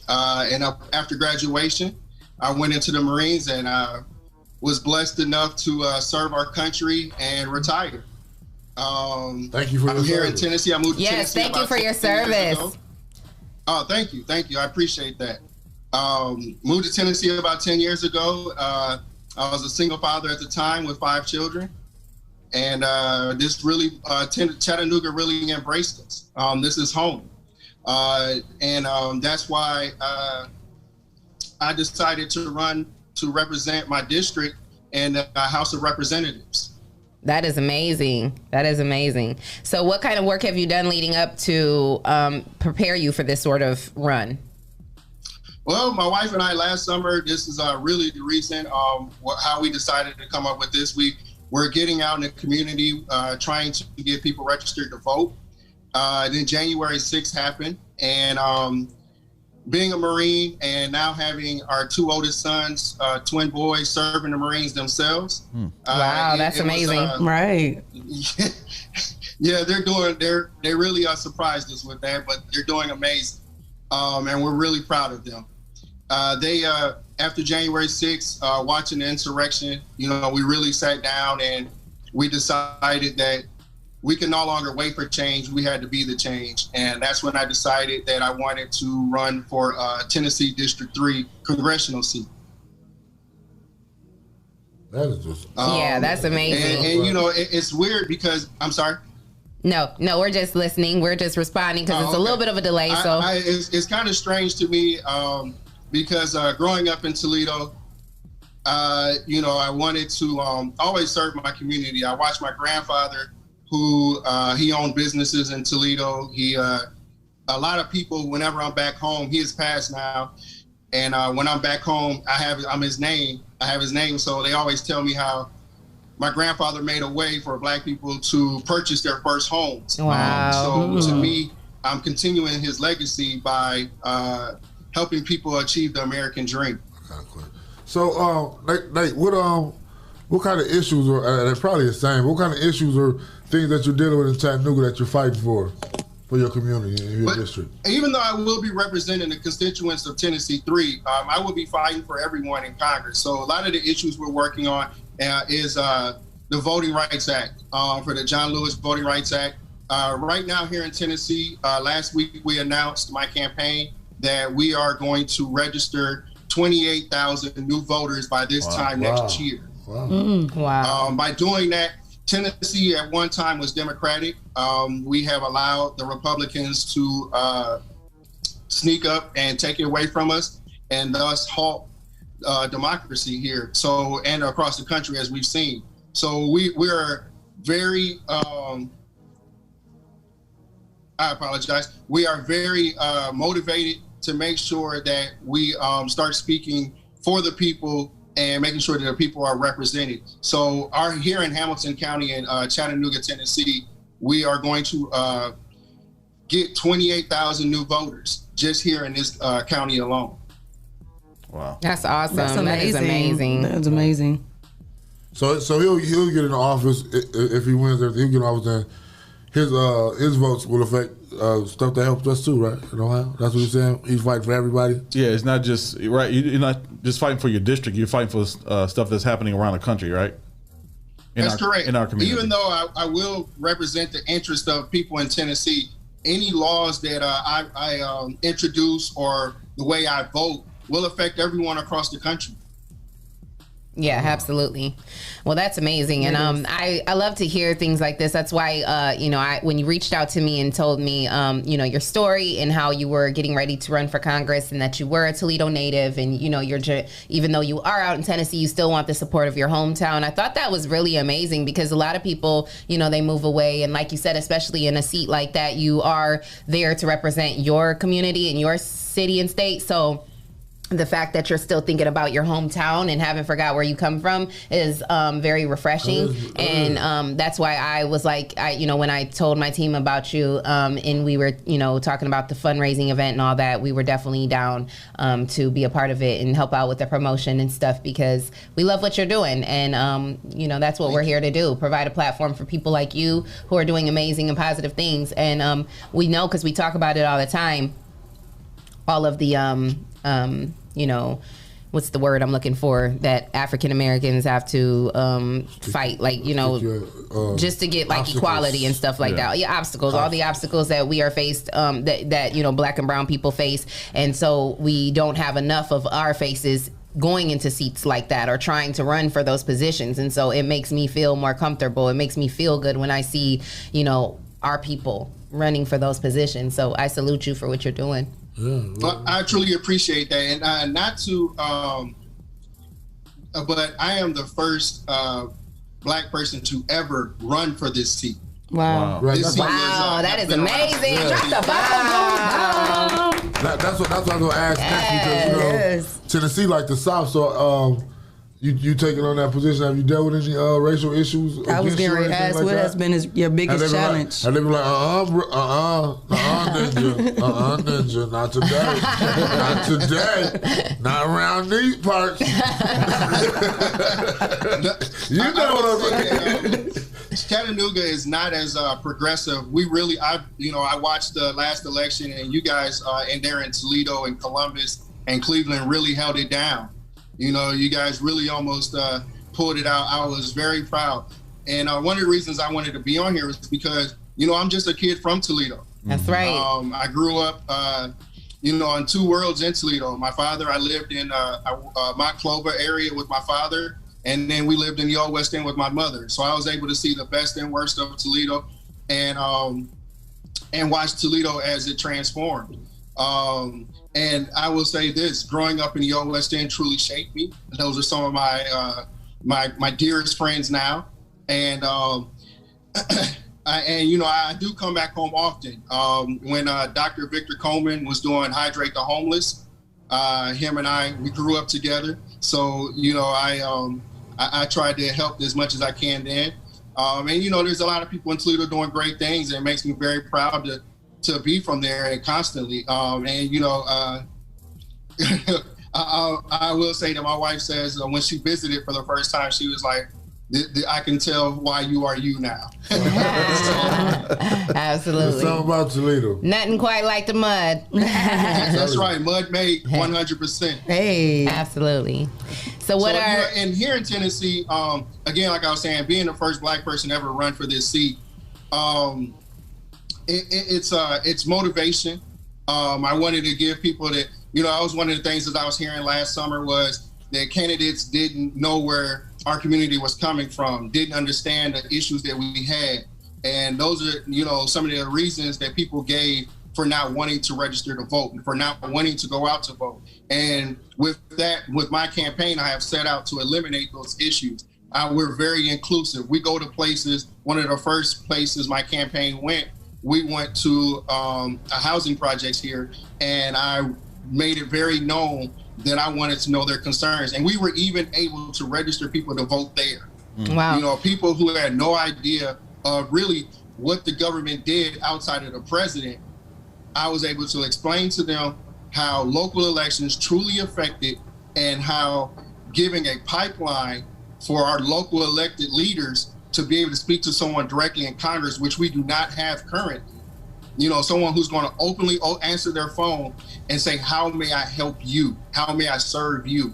And after graduation, I went into the Marines and was blessed enough to serve our country and retire. Thank you for I'm here in Tennessee. I moved to Tennessee. Yes, thank you for your service. Oh, thank you. I appreciate that. Moved to Tennessee about 10 years ago. I was a single father at the time with 5 children. And this really, Chattanooga really embraced us. This is home. And that's why I decided to run to represent my district in the House of Representatives. That is amazing. That is amazing. So what kind of work have you done leading up to prepare you for this sort of run? Well, my wife and I last summer, this is really the reason how we decided to come up with this. We're getting out in the community, trying to get people registered to vote. Then January 6th happened, and being a Marine and now having our 2 oldest sons, twin boys, serving the Marines themselves. Wow, that's amazing. Right. Yeah, they really surprised us with that, but they're doing amazing. And we're really proud of them. They after January 6th, watching the insurrection, we really sat down and we decided that we can no longer wait for change. We had to be the change. And that's when I decided that I wanted to run for Tennessee District 3 congressional seat. That is just... yeah, that's amazing. And it's weird because... I'm sorry? No, we're just listening. We're just responding because it's a little bit of a delay. So it's kind of strange to me because growing up in Toledo, I wanted to always serve my community. I watched my grandfather, who he owned businesses in Toledo. A lot of people, whenever I'm back home, he has passed now. And when I'm back home, I have his name. So they always tell me how my grandfather made a way for Black people to purchase their first homes. Wow. So to me, I'm continuing his legacy by helping people achieve the American dream. So, Nate, what kind of issues are, they're probably the same, what kind of issues are things that you're dealing with in Chattanooga that you're fighting for your community and your district? Even though I will be representing the constituents of Tennessee 3, I will be fighting for everyone in Congress. So a lot of the issues we're working on is the Voting Rights Act, for the John Lewis Voting Rights Act. Right now here in Tennessee, last week we announced my campaign that we are going to register 28,000 new voters by this time next year. Wow. By doing that, Tennessee at one time was Democratic. We have allowed the Republicans to sneak up and take it away from us and thus halt democracy here. So, and across the country, as we've seen. So we're very, I apologize. We are very motivated to make sure that we start speaking for the people and making sure that the people are represented. So here in Hamilton County and Chattanooga, Tennessee, we are going to get 28,000 new voters just here in this county alone. Wow. That's awesome. That is amazing. That's amazing. So he'll get in office if he wins everything. He'll get in office, and his votes will affect stuff that helps us too, right? In Ohio, that's what he's saying. He's fighting for everybody. Yeah, it's not just right. You're not just fighting for your district. You're fighting for stuff that's happening around the country, right? That's correct. In our community. Even though I will represent the interest of people in Tennessee, any laws that I introduce or the way I vote will affect everyone across the country. Yeah, absolutely. Well, that's amazing. And I love to hear things like this. That's why, when you reached out to me and told me, your story and how you were getting ready to run for Congress and that you were a Toledo native and, even though you are out in Tennessee, you still want the support of your hometown. I thought that was really amazing because a lot of people, they move away. And like you said, especially in a seat like that, you are there to represent your community and your city and state. So the fact that you're still thinking about your hometown and haven't forgot where you come from is very refreshing. And that's why I was like, when I told my team about you and we were, talking about the fundraising event and all that, we were definitely down to be a part of it and help out with the promotion and stuff because we love what you're doing. And, that's what we're here to do, provide a platform for people like you who are doing amazing and positive things. And we know, because we talk about it all the time, all of the, what's the word I'm looking for, that African Americans have to fight, like, you know, just to get like obstacles. Equality and stuff like that. Yeah, obstacles, all the obstacles that we are faced, that you know, black and brown people face, and so we don't have enough of our faces going into seats like that or trying to run for those positions. And so it makes me feel more comfortable. It makes me feel good when I see, you know, our people running for those positions. So I salute you for what you're doing. Well, I truly appreciate that. And not to, but I am the first black person to ever run for this seat. Wow. That is amazing. Drop the bomb. That's what I was going to ask next, because, you know, Tennessee like the South, so you taking on that position. Have you dealt with any racial issues? I was getting ready to ask, what has been your biggest challenge? And they be like, ninja, not today. Not today. Not around these parts. You know what I'm saying? Chattanooga is not as progressive. We really, I watched the last election, and you guys in there in Toledo and Columbus and Cleveland really held it down. You know, you guys really almost pulled it out. I was very proud. And one of the reasons I wanted to be on here is because, you know, I'm just a kid from Toledo. That's right. I grew up, you know, in two worlds in Toledo. My father, I lived in Mont Clover area with my father. And then we lived in the Old West End with my mother. So I was able to see the best and worst of Toledo and watch Toledo as it transformed. And I will say this, growing up in the Old West End truly shaped me. Those are some of my my dearest friends now. And I do come back home often. When Dr. Victor Coleman was doing Hydrate the Homeless, him and I, we grew up together. So, you know, I tried to help as much as I can then. And, you know, there's a lot of people in Toledo doing great things, and it makes me very proud to be from there and constantly. And, you know, I will say that my wife says when she visited for the first time, she was like, I can tell why you are you now. Absolutely. There's something about Toledo. Nothing quite like the mud. That's right. Mud made 100%. Hey. Absolutely. So and here in Tennessee, again, like I was saying, being the first black person ever run for this seat, it's motivation. I wanted to give people that, you know, I was one of the things that I was hearing last summer was that candidates didn't know where our community was coming from, didn't understand the issues that we had. And those are, you know, some of the reasons that people gave for not wanting to register to vote and for not wanting to go out to vote. And with that, with my campaign, I have set out to eliminate those issues. We're very inclusive. We go to places, one of the first places my campaign went, we went to a housing projects here, and I made it very known that I wanted to know their concerns. And we were even able to register people to vote there. Wow. You know, people who had no idea of really what the government did outside of the president. I was able to explain to them how local elections truly affected and how giving a pipeline for our local elected leaders to be able to speak to someone directly in Congress, which we do not have currently. You know, someone who's going to openly answer their phone and say, how may I help you? How may I serve you?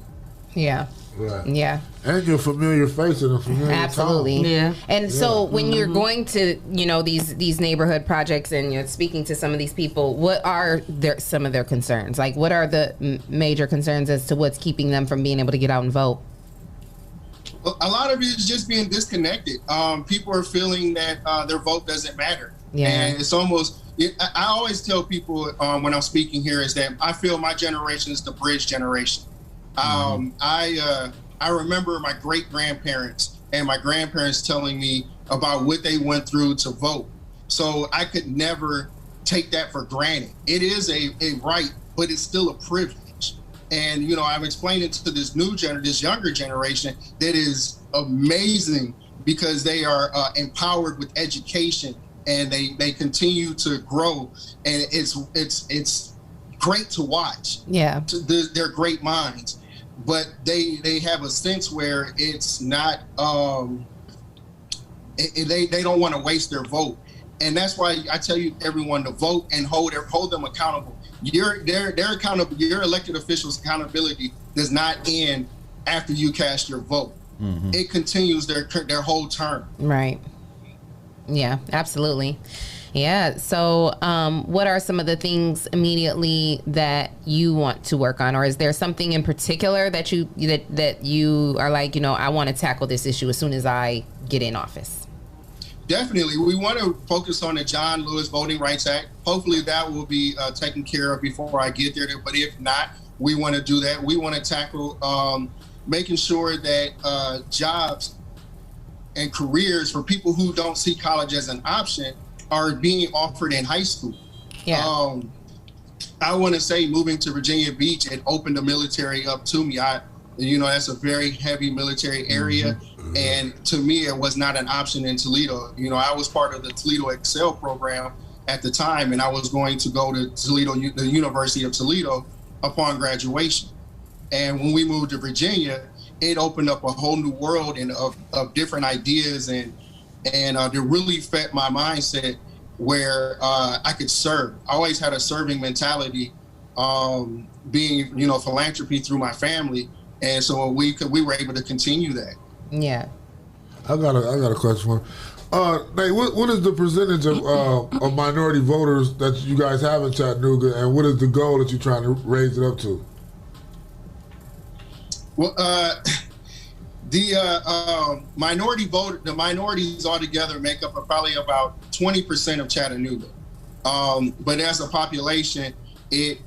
Yeah. Right. Yeah. And your familiar face and a familiar Absolutely. tone. Yeah. And so when you're going to, you know, these neighborhood projects and you're speaking to some of these people, what are some of their concerns? Like, what are the major concerns as to what's keeping them from being able to get out and vote? Well, a lot of it is just being disconnected. People are feeling that their vote doesn't matter. Yeah. And it's almost, I always tell people when I'm speaking here is that I feel my generation is the bridge generation. I remember my great-grandparents and my grandparents telling me about what they went through to vote. So I could never take that for granted. It is a right, but it's still a privilege. And, you know, I'm explaining to this younger generation that is amazing because they are empowered with education and they continue to grow. And it's great to watch. Yeah. They're great minds. But they have a sense where it's not, they don't want to waste their vote. And that's why I tell you everyone to vote and hold them accountable. Their elected officials' accountability does not end after you cast your vote. It continues their whole term. Right. Yeah, absolutely. Yeah. So, what are some of the things immediately that you want to work on, or is there something in particular that you are like, I want to tackle this issue as soon as I get in office? Definitely, we want to focus on the John Lewis Voting Rights Act. Hopefully, that will be taken care of before I get there. But if not, we want to do that. We want to tackle making sure that jobs and careers for people who don't see college as an option are being offered in high school. Yeah. I want to say moving to Virginia Beach, it opened the military up to me. That's a very heavy military area. And to me, it was not an option in Toledo. I was part of the Toledo Excel program at the time, and I was going to go to Toledo, the University of Toledo, upon graduation. And when we moved to Virginia, it opened up a whole new world of different ideas and it really fed my mindset where I could serve. I always had a serving mentality, being, philanthropy through my family. And so we were able to continue that. Yeah. I got a question for Nate, what is the percentage of minority voters that you guys have in Chattanooga, and what is the goal that you're trying to raise it up to? Well, the minorities altogether make up probably about 20% of Chattanooga. But as a population, it's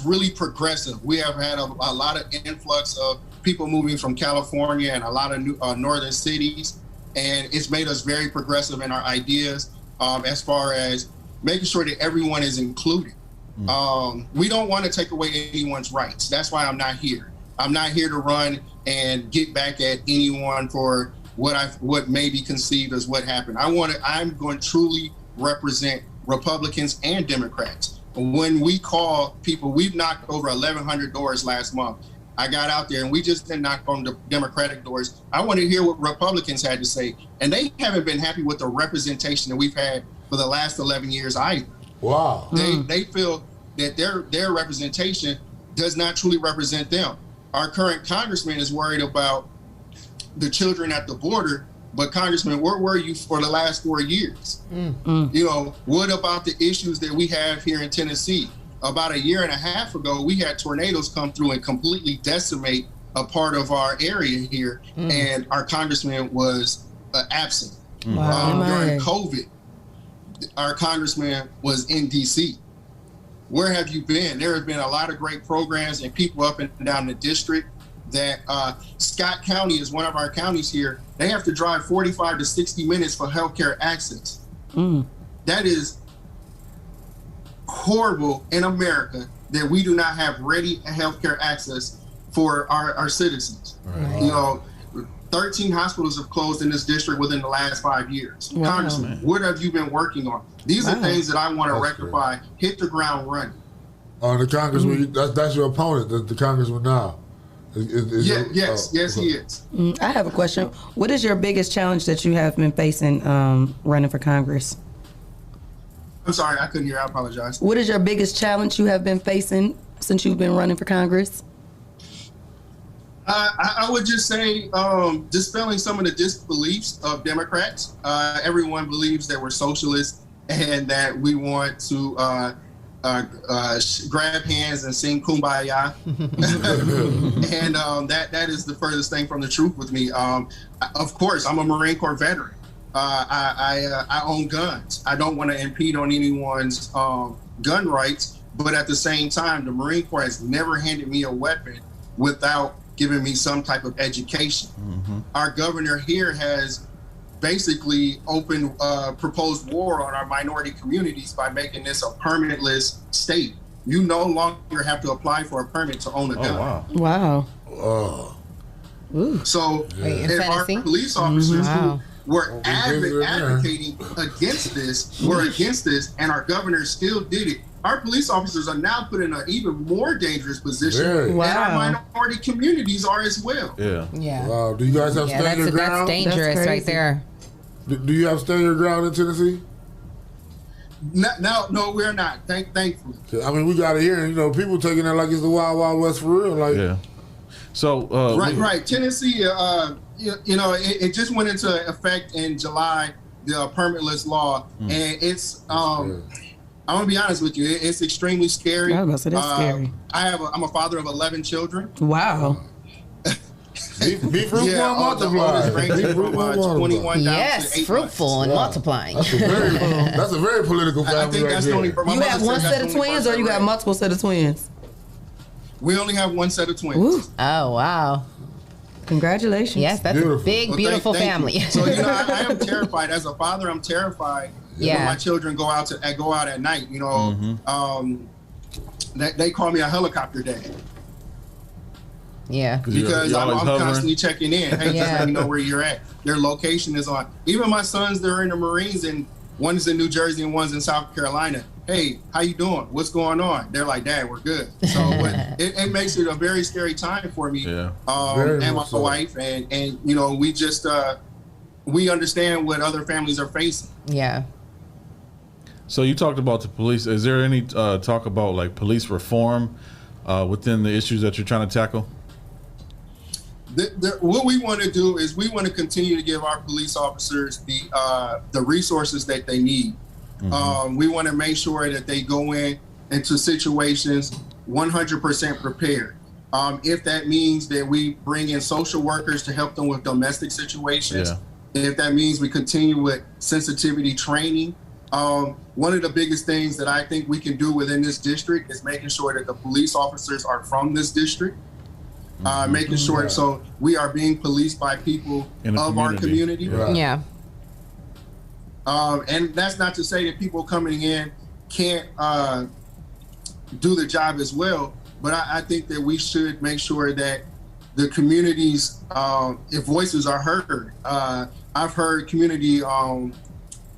really progressive. We have had a lot of influx of people moving from California and a lot of northern cities, and it's made us very progressive in our ideas as far as making sure that everyone is included. We don't want to take away anyone's rights. That's why I'm not here. I'm not here to run and get back at anyone for what may be conceived as what happened. I'm going to truly represent Republicans and Democrats. When we call people, we've knocked over 1,100 doors last month. I got out there and we just didn't knock on the Democratic doors. I want to hear what Republicans had to say. And they haven't been happy with the representation that we've had for the last 11 years either. Wow. They feel that their representation does not truly represent them. Our current congressman is worried about the children at the border, but Congressman, where were you for the last 4 years? What about the issues that we have here in Tennessee? About a year and a half ago, we had tornadoes come through and completely decimate a part of our area here, and our congressman was absent. During COVID, our congressman was in D.C. Where have you been? There have been a lot of great programs and people up and down the district that Scott County is one of our counties here. They have to drive 45 to 60 minutes for healthcare access. That is horrible in America that we do not have ready healthcare access for our citizens. Right. 13 hospitals have closed in this district within the last 5 years. Wow. Congressman, what have you been working on? These are things that I want to rectify, hit the ground running. The congressman, that's your opponent, the congressman now. Yes, he is. I have a question. What is your biggest challenge that you have been facing running for Congress? I'm sorry, I couldn't hear. I apologize. What is your biggest challenge you have been facing since you've been running for Congress? I would just say dispelling some of the disbeliefs of Democrats. Everyone believes that we're socialists and that we want to grab hands and sing Kumbaya. And that is the furthest thing from the truth with me. Of course, I'm a Marine Corps veteran. I own guns. I don't want to impede on anyone's gun rights, but at the same time, the Marine Corps has never handed me a weapon without giving me some type of education. Our governor here has basically proposed war on our minority communities by making this a permitless state. You no longer have to apply for a permit to own a gun. Wow. So if our police officers who were advocating against this, and our governor still did it, our police officers are now put in an even more dangerous position, and our minority communities are as well. Wow. Do you guys have stand your ground? That's dangerous right there. Do you have stand your ground in Tennessee? No, we're not. Thankfully. I mean, we got to hear, people taking that like it's the Wild Wild West for real. Like, yeah. So right. Tennessee, it just went into effect in July, the permitless law, and it's. I'm gonna be honest with you. It's extremely scary. I was gonna say that's scary. I'm a father of 11 children. Wow. Be fruitful and multiply. Be fruitful 21 yes, to 8 fruitful months. and multiplying. That's a very political family. I think that's the only. You have one set of twins, or you got multiple set of twins? We only have one set of twins. Ooh. Oh wow! Congratulations. Yes, that's a big, beautiful family. So I am terrified as a father. I'm terrified when my children go out at night. They call me a helicopter dad. Yeah, because I'm constantly checking in. Hey, just let me know where you're at. Their location is on. Even my sons, they're in the Marines, and one's in New Jersey and one's in South Carolina. Hey, how you doing? What's going on? They're like, Dad, we're good. So it makes it a very scary time for me and my wife, and we just we understand what other families are facing. Yeah. So you talked about the police. Is there any talk about like police reform within the issues that you're trying to tackle? What we want to do is we want to continue to give our police officers the resources that they need. We want to make sure that they go into situations 100% prepared. If that means that we bring in social workers to help them with domestic situations, if that means we continue with sensitivity training. One of the biggest things that I think we can do within this district is making sure that the police officers are from this district. Making sure so we are being policed by people of our community. Right. Yeah. And that's not to say that people coming in can't do the job as well, but I think that we should make sure that the communities, if voices are heard. I've heard community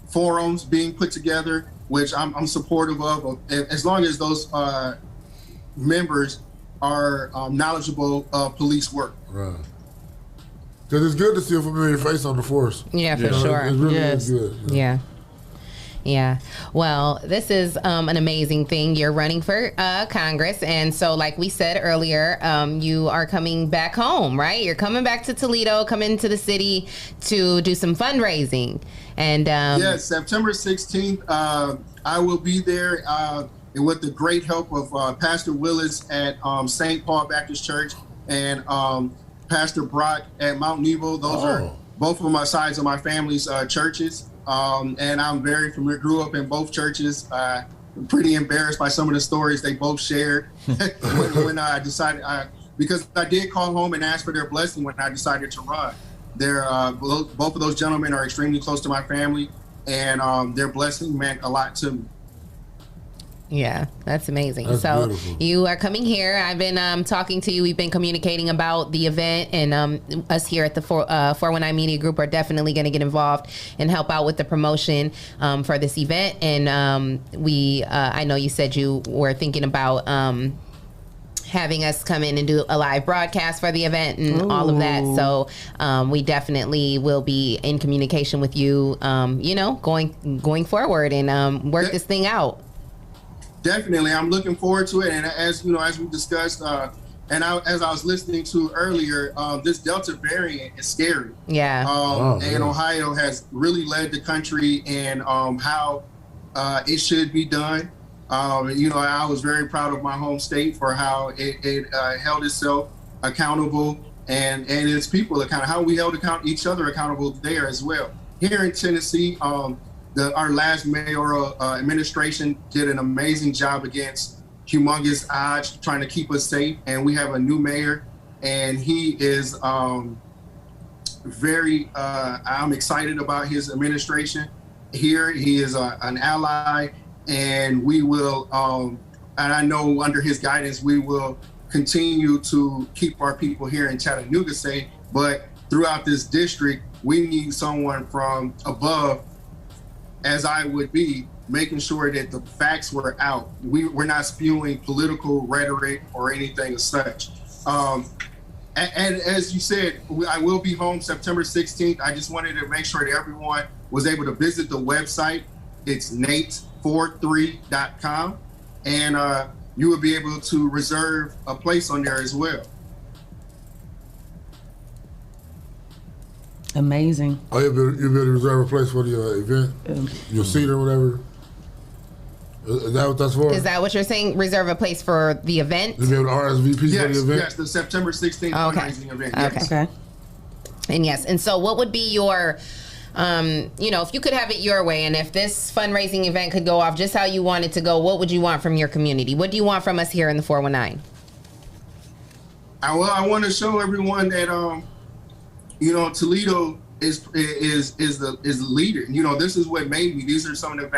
forums being put together, which I'm supportive of, as long as those members are knowledgeable of police work. Right. Because it's good to see a familiar face on the force. Yeah, for sure. It's really good. Yeah. Well, this is an amazing thing. You're running for Congress. And so like we said earlier, you are coming back home, right? You're coming back to Toledo, coming to the city to do some fundraising. And yes, September 16th, I will be there with the great help of Pastor Willis at St. Paul Baptist Church and Pastor Brock at Mount Nebo. Those are both of my sides of my family's churches. And I'm very familiar, grew up in both churches. I'm pretty embarrassed by some of the stories they both shared when I decided, because I did call home and ask for their blessing when I decided to run. Both of those gentlemen are extremely close to my family, and their blessing meant a lot to me. Yeah, that's amazing. That's so beautiful. You are coming here. I've been talking to you. We've been communicating about the event, and us here at the 419 Media Group are definitely going to get involved and help out with the promotion for this event. And I know you said you were thinking about having us come in and do a live broadcast for the event and all of that. So we definitely will be in communication with you, going forward and work this thing out. Definitely, I'm looking forward to it. And as you know, as we discussed, as I was listening to earlier, this Delta variant is scary. Yeah. And Ohio has really led the country in how it should be done. I was very proud of my home state for how it held itself accountable and its people accountable. How we held each other accountable there as well. Here in Tennessee, our last mayoral administration did an amazing job against humongous odds trying to keep us safe. And we have a new mayor, and he is I'm excited about his administration here. He is an ally, and we will, and I know under his guidance, we will continue to keep our people here in Chattanooga safe. But throughout this district, we need someone from above, as I would be, making sure that the facts were out. We're not spewing political rhetoric or anything as such. And as you said, I will be home September 16th. I just wanted to make sure that everyone was able to visit the website. It's 43.com, and you will be able to reserve a place on there as well. Amazing. Oh, you'll be able to reserve a place for the event? Your seat or whatever? Is that what that's for? Is that what you're saying? Reserve a place for the event? You'll be able to RSVP for the event? Yes, the September 16th fundraising event. Yes. Okay. And yes, and so what would be your, if you could have it your way, and if this fundraising event could go off just how you want it to go, what would you want from your community? What do you want from us here in the 419? I want to show everyone that, Toledo is the leader. This is what made me. These are some of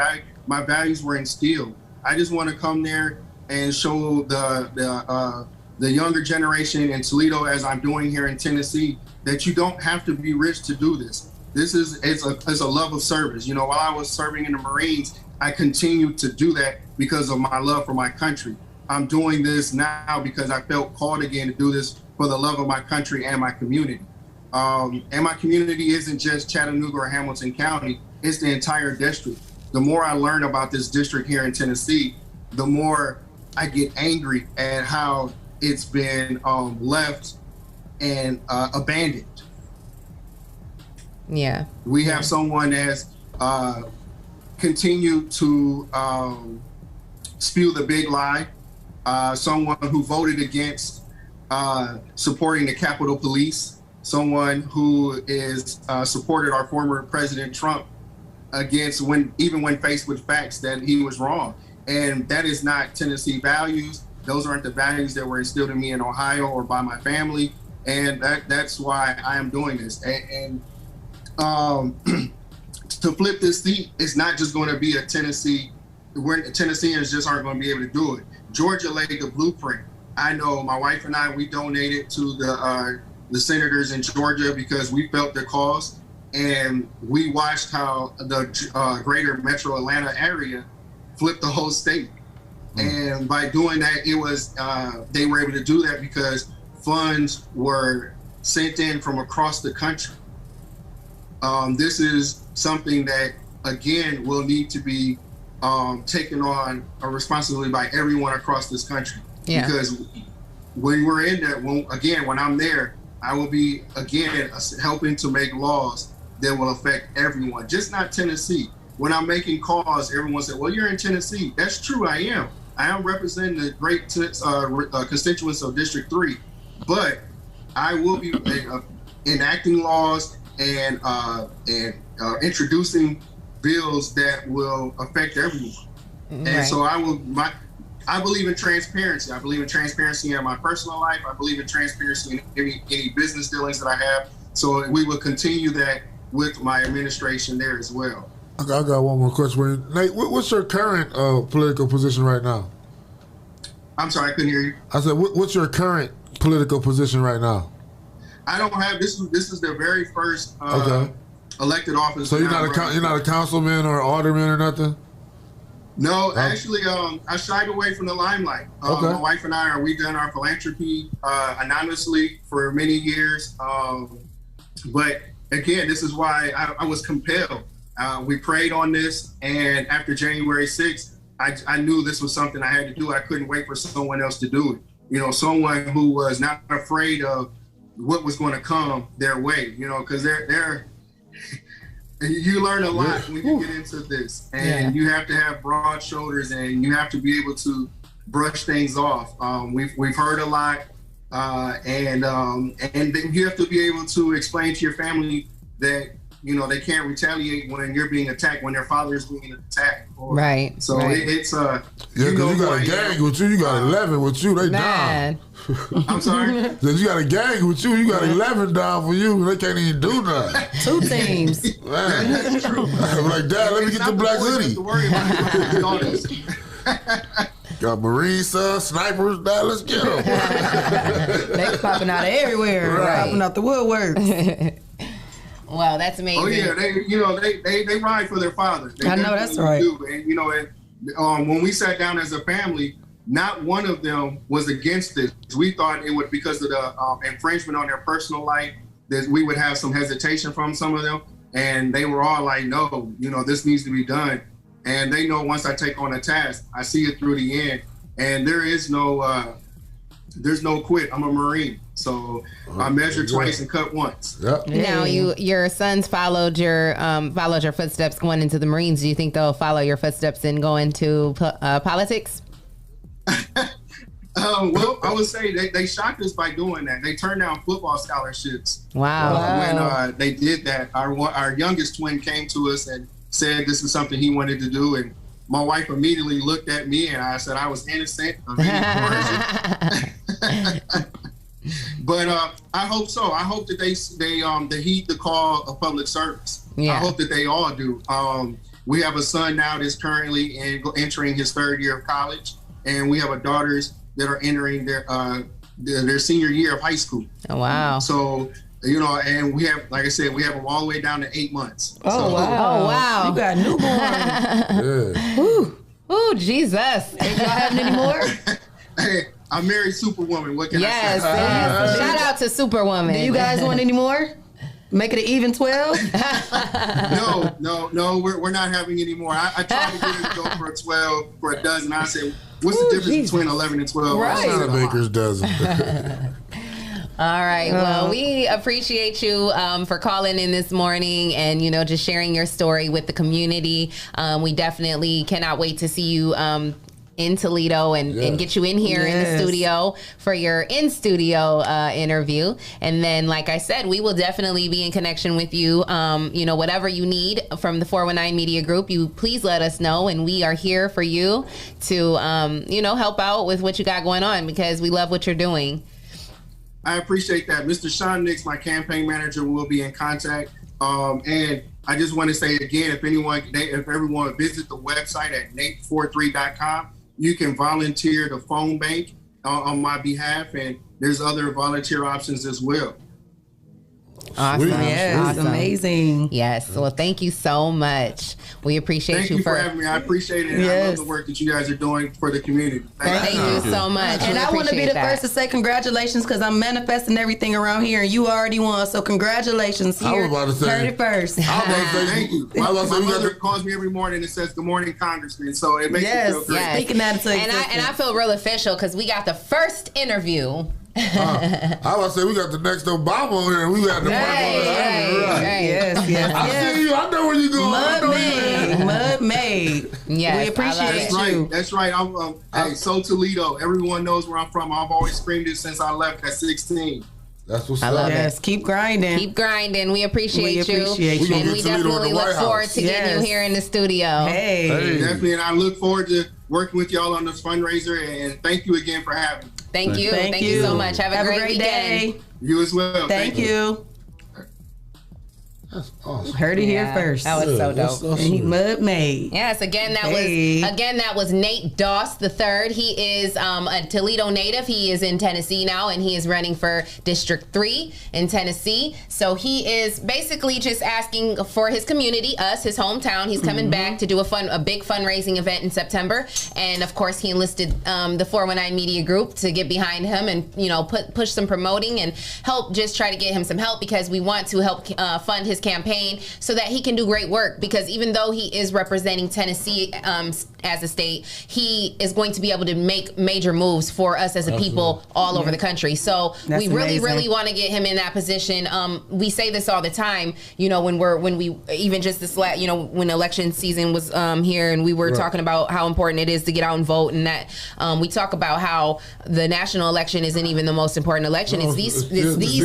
my values were instilled. I just want to come there and show the younger generation in Toledo, as I'm doing here in Tennessee, that you don't have to be rich to do this. It's a love of service. While I was serving in the Marines, I continued to do that because of my love for my country. I'm doing this now because I felt called again to do this for the love of my country and my community. And my community isn't just Chattanooga or Hamilton County, it's the entire district. The more I learn about this district here in Tennessee, the more I get angry at how it's been left and abandoned. Yeah. We have someone that's continued to spew the big lie, someone who voted against supporting the Capitol Police, someone who is supported our former President Trump against when faced with facts that he was wrong. And that is not Tennessee values. Those aren't the values that were instilled in me in Ohio or by my family. And that's why I am doing this. And to flip this seat, it's not just going to be a Tennessee, where Tennesseans just aren't going to be able to do it. Georgia laid the blueprint. I know my wife and I, we donated to the senators in Georgia because we felt their cause, and we watched how the greater metro Atlanta area flipped the whole state. And by doing that, it was they were able to do that because funds were sent in from across the country. This is something that, again, will need to be taken on a responsibility by everyone across this country. Yeah. Because when we're in there, when I'm there, I will be, again, helping to make laws that will affect everyone, just not Tennessee. When I'm making calls, everyone said, well, you're in Tennessee. That's true, I am. I am representing the great constituents of District 3, but I will be enacting laws and introducing bills that will affect everyone. Right. And so I believe in transparency. I believe in transparency in my personal life. I believe in transparency in any business dealings that I have. So we will continue that with my administration there as well. Okay, I got one more question for you. Nate, what's your current political position right now? I'm sorry, I couldn't hear you. I said, what's your current political position right now? I don't have, this is the very first elected office. So you're not a councilman or alderman or nothing? No, actually, I shied away from the limelight. My wife and I, we've done our philanthropy anonymously for many years. But again, this is why I was compelled. We prayed on this, and after January 6th, I knew this was something I had to do. I couldn't wait for someone else to do it. Someone who was not afraid of what was going to come their way, because you learn a lot when you get into this, and you have to have broad shoulders, and you have to be able to brush things off. We've heard a lot, and then you have to be able to explain to your family that they can't retaliate when you're being attacked, when their father is being attacked. Right. So it's you got a gang with you. You got 11 with you. They down. I'm sorry. You got a gang with you. You got 11 down for you. They can't even do nothing. 2 teams. Man. That's true. I'm like, Dad, let me get the black hoodie. To worry about got Marine sons, snipers. Now let's get them. They popping out of everywhere. Right. Popping out the woodwork. Wow, that's amazing. Oh yeah, they ride for their father. I know that's right. Do. And when we sat down as a family, not one of them was against this. We thought it would, because of the infringement on their personal life, that we would have some hesitation from some of them, and they were all like, "No, this needs to be done." and they know once I take on a task, I see it through the end, and there's no quit. I'm a Marine, so I measure twice and cut once. Yep. Now your sons followed your footsteps going into the Marines. Do you think they'll follow your footsteps and go into politics? Well, I would say they shocked us by doing that. They turned down football scholarships. Wow. When they did that, our youngest twin came to us and said this is something he wanted to do, and my wife immediately looked at me and I said I was innocent of any coercion. But I hope so. I hope that they heed the call of public service. Yeah. I hope that they all do. We have a son now that's currently entering his third year of college, and we have daughters that are entering their senior year of high school. Oh, wow. So, and we have, like I said, we have them all the way down to 8 months. Wow. You got newborn. Ooh, Jesus. Ain't y'all having any more? Hey, I married Superwoman. What can I say? Yes. Shout out to Superwoman. Do you guys want any more? Make it an even 12? No, we're not having any more. I tried to get it to go for a 12, for a dozen. I said, what's the difference between 11 and 12? Right. It's not a baker's dozen. All right. Well, we appreciate you for calling in this morning and, just sharing your story with the community. We definitely cannot wait to see you in Toledo and get you in here in the studio for your in-studio interview. And then, like I said, we will definitely be in connection with you. Whatever you need from the 419 Media Group, you please let us know. And we are here for you to, help out with what you got going on because we love what you're doing. I appreciate that. Mr. Sean Nix, my campaign manager, will be in contact. And I just want to say again, if everyone visit the website at nate43.com, you can volunteer the phone bank on my behalf, and there's other volunteer options as well. Awesome. Yes, awesome. Amazing. Yes. Well, thank you so much. We appreciate Thank you for having me. I appreciate it. And I love the work that you guys are doing for the community. Thank you so much. And I want to be the first to say congratulations because I'm manifesting everything around here, and you already won. So congratulations. Here, I was about to say. heard it first. Thank you. My mother calls me every morning and says, "Good morning, Congressman." So it makes me feel great. Yes. Speaking that into and I feel real official because we got the first interview. I was say we got the next Obama on here. We got the right. Yes. I see you. I know where you going. Mud made. Yes, we appreciate you. That's right. I'm so Toledo. Everyone knows where I'm from. I've always screamed it since I left at 16. That's what's up. I love it. Keep grinding. Keep grinding. We appreciate you. And we definitely look forward to getting you here in the studio. Hey. Definitely. And I look forward to working with y'all on this fundraiser. And thank you again for having me. Thank you. Thank you so much. Have a great day. You as well. Thank you. That's awesome. Heard it here first. That was so dope. And he mud made. Yes, that was Nate Doss III. He is a Toledo native. He is in Tennessee now, and he is running for District 3 in Tennessee. So he is basically just asking for his community, us, his hometown. He's coming back to do a big fundraising event in September, and of course he enlisted the 419 Media Group to get behind him and push some promoting and help just try to get him some help because we want to help fund his campaign so that he can do great work because even though he is representing Tennessee as a state, he is going to be able to make major moves for us as a people all over the country. So we really want to get him in that position. We say this all the time, when we even just this when election season was here and we were talking about how important it is to get out and vote, and that we talk about how the national election isn't even the most important election. It's these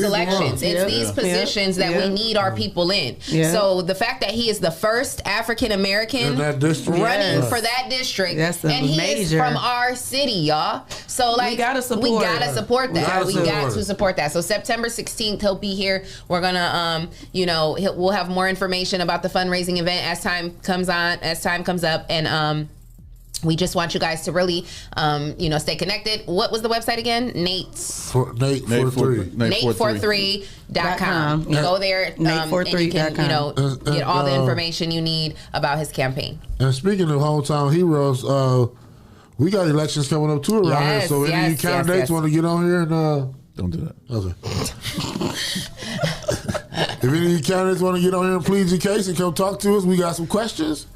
elections. It's these positions that we need our people in. So the fact that he is the first African American running for that district, and he is from our city, y'all. So we gotta support that. We got to support that. So September 16th, he'll be here. We're gonna, we'll have more information about the fundraising event as time comes up, and we just want you guys to really, stay connected. What was the website again? Nate43.com. You go there, and you can, get all the information you need about his campaign. And speaking of hometown heroes, we got elections coming up too around here. So any of you candidates want to get on here and don't do that. Okay. If any of you candidates want to get on here and plead your case and come talk to us, we got some questions.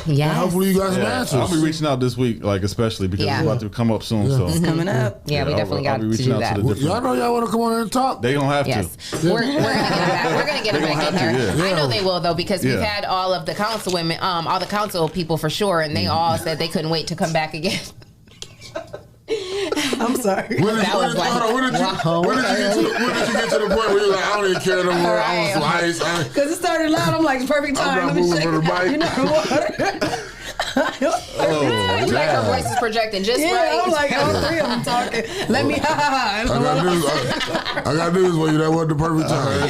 Yes. Hopefully you got some answers. I'll be reaching out this week, like especially because it's about to come up soon. So it's coming up. Yeah, we definitely got to do that. Y'all know y'all want to come on here and talk. They don't have to. We're gonna get them back. We're gonna get them back in here. I know they will though because we've had all of the council women, all the council people for sure, and they all said they couldn't wait to come back again. I'm sorry. When did you get to the point where you're like, I don't even care no more. I want some ice. Because it started loud. I'm like, perfect time. I'm not moving for the mic. You know what? It's like her voice is projecting just right. I'm like, all three of them talking. Let me I got news for you. That wasn't the perfect time.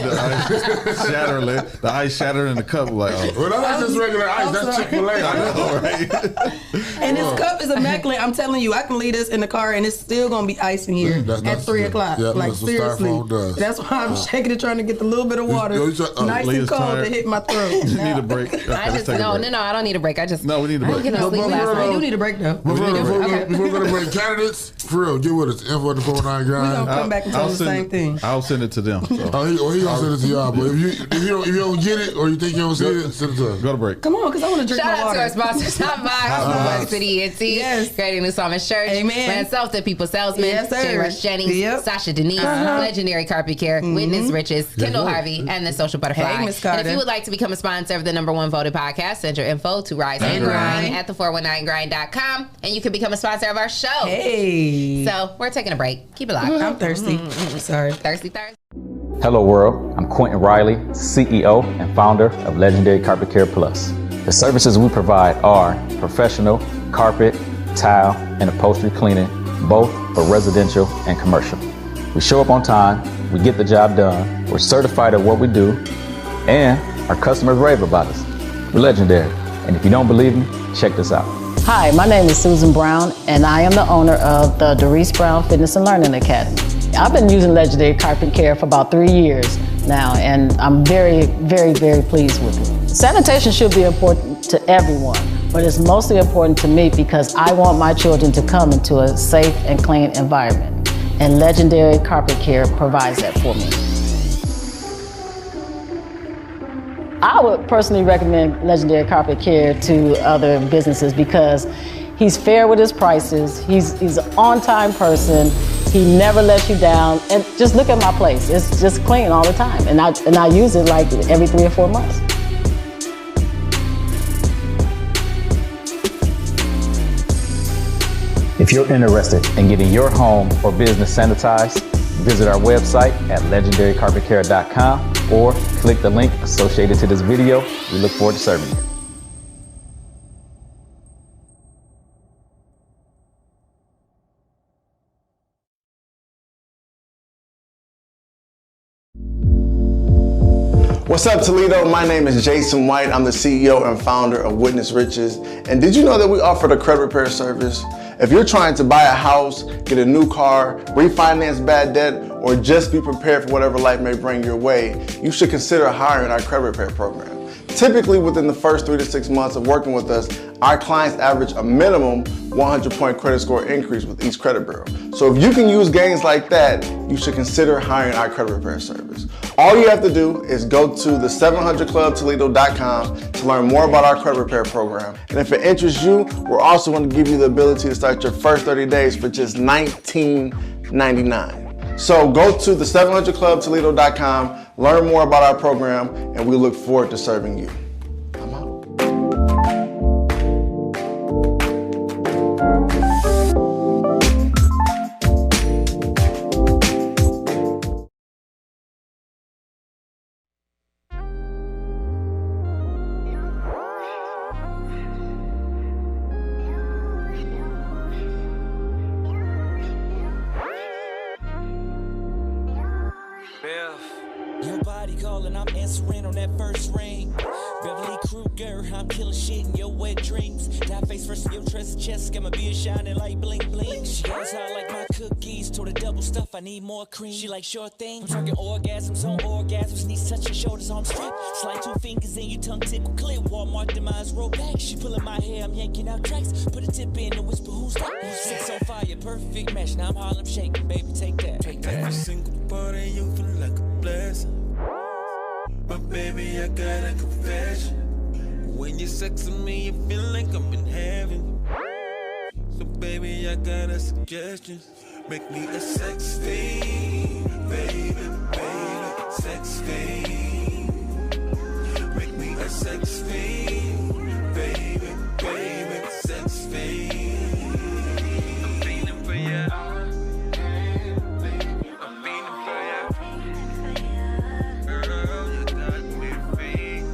The ice shattered in the cup. Like, well, that's just regular ice. That's Chick-fil-A. I know, right? And this cup is immaculate. I'm telling you, I can leave this in the car and it's still gonna be ice in here at 3 o'clock. Yeah, like seriously, that's why I'm shaking it, trying to get the little bit of water nice and cold to hit my throat. You need a break. I don't need a break. I don't need a break. I do need a break though. Before we're going to break candidates, for real, get with us. Info at the 419 grind. We're going to come back and tell them the same thing. I'll send it to them. So. He going to send it to y'all. But if you don't get it or you think you don't see it, send it to us. Go to break. Come on, because I want to drink my water. Shout out to our sponsors. Top Box, City ENT, Creating New Psalmist Church, Ran Self, the People Salesman, Shae Rush Jennings, Sasha Denise, Legendary Carpet Care, Witness Riches, Kendall Harvey, and The Social Butterfly. Hey, Miss Carter. And if you would like to become a sponsor of the #1 voted podcast, send your info to Rise and Grind at the419grind.com, and you can become a sponsor of our show. Hey. So we're taking a break. Keep it locked. I'm thirsty. Sorry. Thirsty Thursday. Hello world, I'm Quentin Riley, CEO and founder of Legendary Carpet Care Plus. The services we provide are professional carpet, tile, and upholstery cleaning, both for residential and commercial. We show up on time, we get the job done, we're certified at what we do, and our customers rave about us. We're legendary, and if you don't believe me, check this out. Hi, my name is Susan Brown, and I am the owner of the Doris Brown Fitness and Learning Academy. I've been using Legendary Carpet Care for about 3 years now, and I'm very, very, very pleased with it. Sanitation should be important to everyone, but it's mostly important to me because I want my children to come into a safe and clean environment, and Legendary Carpet Care provides that for me. I would personally recommend Legendary Carpet Care to other businesses because he's fair with his prices, he's an on-time person, he never lets you down, and just look at my place. It's just clean all the time, and I use it like every 3 or 4 months. If you're interested in getting your home or business sanitized, visit our website at legendarycarpetcare.com or click the link associated to this video. We look forward to serving you. What's up, Toledo? My name is Jason White. I'm the CEO and founder of Witness Riches. And did you know that we offer the credit repair service? If you're trying to buy a house, get a new car, refinance bad debt, or just be prepared for whatever life may bring your way, you should consider hiring our credit repair program. Typically, within the first 3 to 6 months of working with us, our clients average a minimum 100-point credit score increase with each credit bureau. So if you can use gains like that, you should consider hiring our credit repair service. All you have to do is go to the700clubtoledo.com to learn more about our credit repair program. And if it interests you, we're also going to give you the ability to start your first 30 days for just $19.99. So go to the700clubtoledo.com, learn more about our program, and we look forward to serving you. I'm out. Your body calling, I'm answering on that first ring. Beverly Kruger, I'm killing shit in your wet dreams. Die face first in your dress chest, got my beard shining like bling bling. She goes hard like my cookies, told her double stuff, I need more cream. She like short things, I'm talking orgasms on orgasms, knees touch your shoulders, arms straight. Slide 2 fingers in your tongue tickle clear. Walmart demise roll back. She pulling my hair, I'm yanking out tracks. Put a tip in and whisper, who's that? Sex on fire, perfect match. Now I'm Harlem shaking, baby, take that. Take that. Every single part of you feel like a blessing. But baby, I got a confession. When you're sexing me, you feel like I'm in heaven. So baby, I got a suggestion. Make me a sex fiend, baby, baby, sex fiend. Make me a sex fiend, baby, baby, sex fiend. I'm feeling for ya. I'm feeling for ya. Girl, you got me feeling.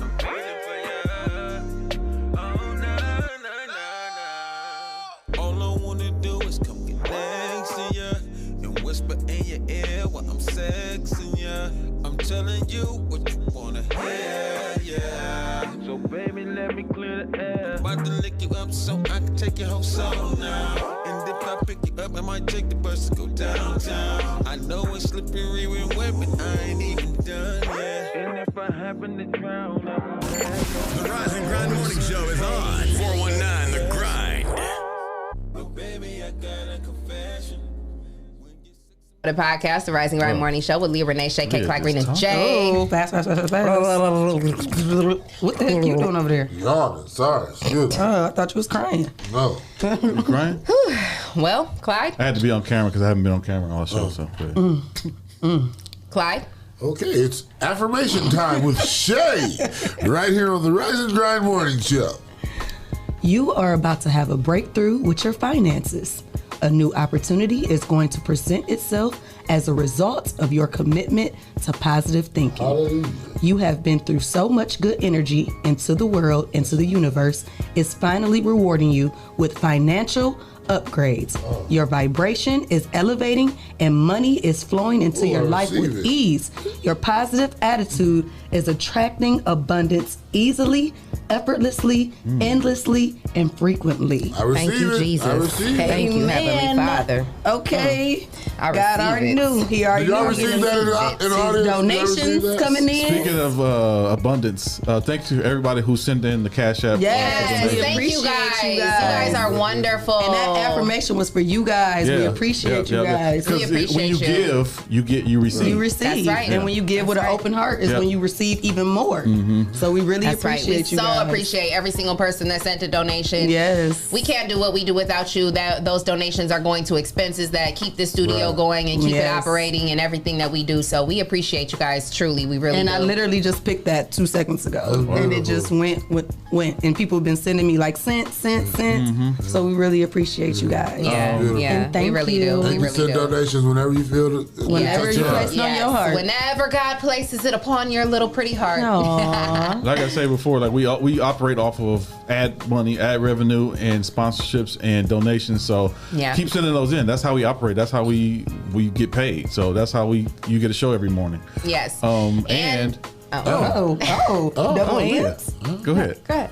I'm feeling for ya. Oh, no, no, no, no. All I wanna do is come get next to ya and whisper in your ear while I'm sexing ya. I'm telling you what you wanna hear, yeah. So baby, let me clear the air. I'm about to lick you up so I can take your whole soul now. And if I pick you up, I might take the bus to go downtown. I know it's slippery when wet, but I ain't even done yet. And if I happen to drown, I'm The Rise and Grind Morning Show is on 419 The Grind. But baby, I got a confession. The podcast, The Rising Grind Morning Show with Leah, Renee, Shae, Clyde, and Shae. Oh, fast. What the heck you doing over there? Yawning, sorry. Excuse me. Oh, I thought you was crying. No. You crying? Well, Clyde? I had to be on camera because I haven't been on camera all show. So, Clyde? Okay, it's affirmation time with Shae, right here on the Rise and Grind Morning Show. You are about to have a breakthrough with your finances. A new opportunity is going to present itself as a result of your commitment to positive thinking. Hallelujah. You have been through so much good energy into the world, into the universe. It's finally rewarding you with financial upgrades. Your vibration is elevating and money is flowing into your life with ease. Your positive attitude is attracting abundance easily, effortlessly, endlessly, and frequently. I receive Thank you, it. Jesus. I receive it. Thank you, Heavenly Father. Okay. I God already knew. He already Did y'all knew. receive that in the audience? Donations coming in. Speaking of abundance, thanks to everybody who sent in the Cash App. Yes, we thank appreciate you guys. You guys are wonderful. And that affirmation was for you guys. We appreciate you guys. We appreciate when you give, you receive. You receive. That's right. And when you give with an open heart is when you receive even more. So we really appreciate you We guys. so appreciate every single person that sent a donation. Yes. We can't do what we do without you. Those donations are going to expenses that keep the studio going and keep it operating and everything that we do. So we appreciate you guys, truly. We really do. I literally just picked that 2 seconds ago. And it just went. And people have been sending me like cent. So we really appreciate you guys. Yeah. And thank we really you. do. And you send donations whenever you feel it. Whenever you place it on your heart. Whenever God places it upon your little pretty heart. Like I said before, like we operate off of ad money, ad revenue, and sponsorships and donations. So keep sending those in. That's how we operate. That's how we get paid. So that's how you get a show every morning. Yes. Double hands. Go ahead. Go ahead.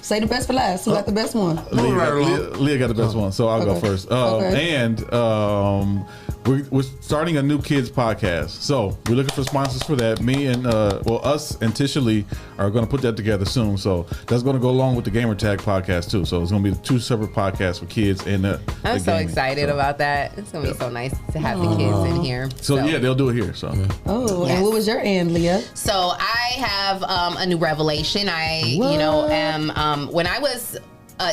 Say the best for last. Who got the best one? Leah got the best one, so I'll go first. And we're starting a new kids podcast, so we're looking for sponsors for that. Me and us and Tisha Lee are going to put that together soon. So that's going to go along with the Gamer Tag podcast too. So it's going to be 2 separate podcasts for kids and I'm so excited about that. It's going to be so nice to have the kids in here. So yeah, they'll do it here. So and what was your end, Leah? So I have a new revelation. I am when I was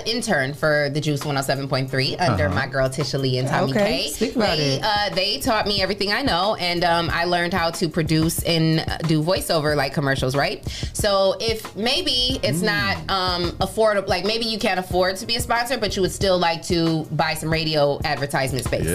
intern for the Juice 107.3 under my girl Tisha Lee and Tommy K. Speak about it. They taught me everything I know, and I learned how to produce and do voiceover like commercials, right? So if maybe it's not affordable, like maybe you can't afford to be a sponsor, but you would still like to buy some radio advertisement space.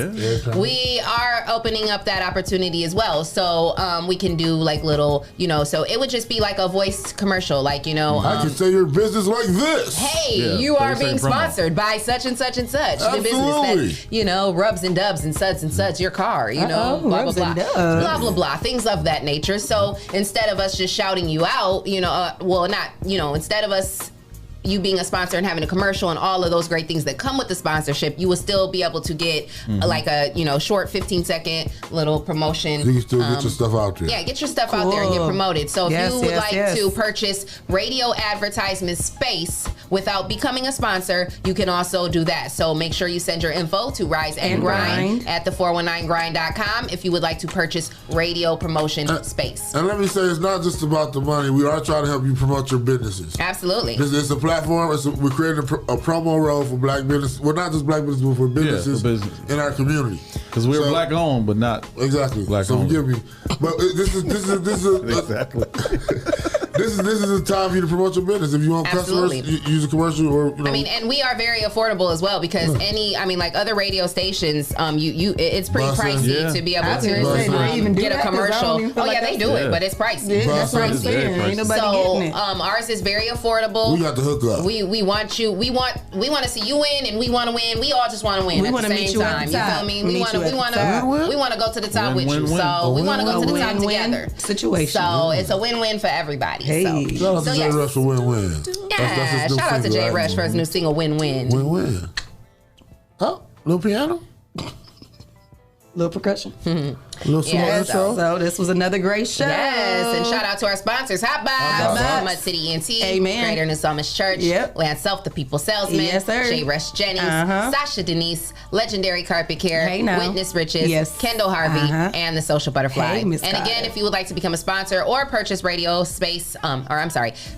We are opening up that opportunity as well. So we can do like little, so it would just be like a voice commercial, like, I can say your business like this. Hey, you are being sponsored by such and such and such. Absolutely. The business that, rubs and dubs and suds and suds your car, blah, blah, blah. Blah, blah, blah. Things of that nature. So instead of us just shouting you out, instead of us you being a sponsor and having a commercial and all of those great things that come with the sponsorship, you will still be able to get like a short 15-second little promotion. You can still get your stuff out there. Yeah, get your stuff out there and get promoted. So if you would like to purchase radio advertisement space without becoming a sponsor, you can also do that. So make sure you send your info to Rise and Grind at the419grind.com if you would like to purchase radio promotion space. And let me say, it's not just about the money. We are trying to help you promote your businesses. Absolutely. It's a platform. We're creating a promo role for black business. Well, not just black business, but for businesses in our community. Because we're black owned, but not exactly black so owned. Forgive me, but this is exactly. This is a time for you to promote your business. If you want customers, use a commercial or I mean, and we are very affordable as well because like other radio stations, it's pretty pricey to be able to get a commercial. Oh yeah, they do it, but it's pricey. That's what I'm saying. Ain't nobody getting it. Ours is very affordable. We got the hookup. We want you. We want to see you win, and we want to win. We all just want to win at the same time. You feel me? We want to go to the top with you. So we want to go to the top together. Situation. So it's a win-win for everybody. Hey, shout out to J. Rush for Win-Win. Yeah, shout out to J. Rush for his new single Win-Win. Win-Win. Oh, little piano. Little percussion. So this was another great show. Yes, and shout out to our sponsors: Hot Box, Mud City ENT, Greater New Psalmist Church, Land Self, The People Salesman, Shae Rush Jennings, Sasha Denise, Legendary Carpet Care, Witness Riches, Kendall Harvey, and The Social Butterfly. And again, if you would like to become a sponsor or purchase radio space,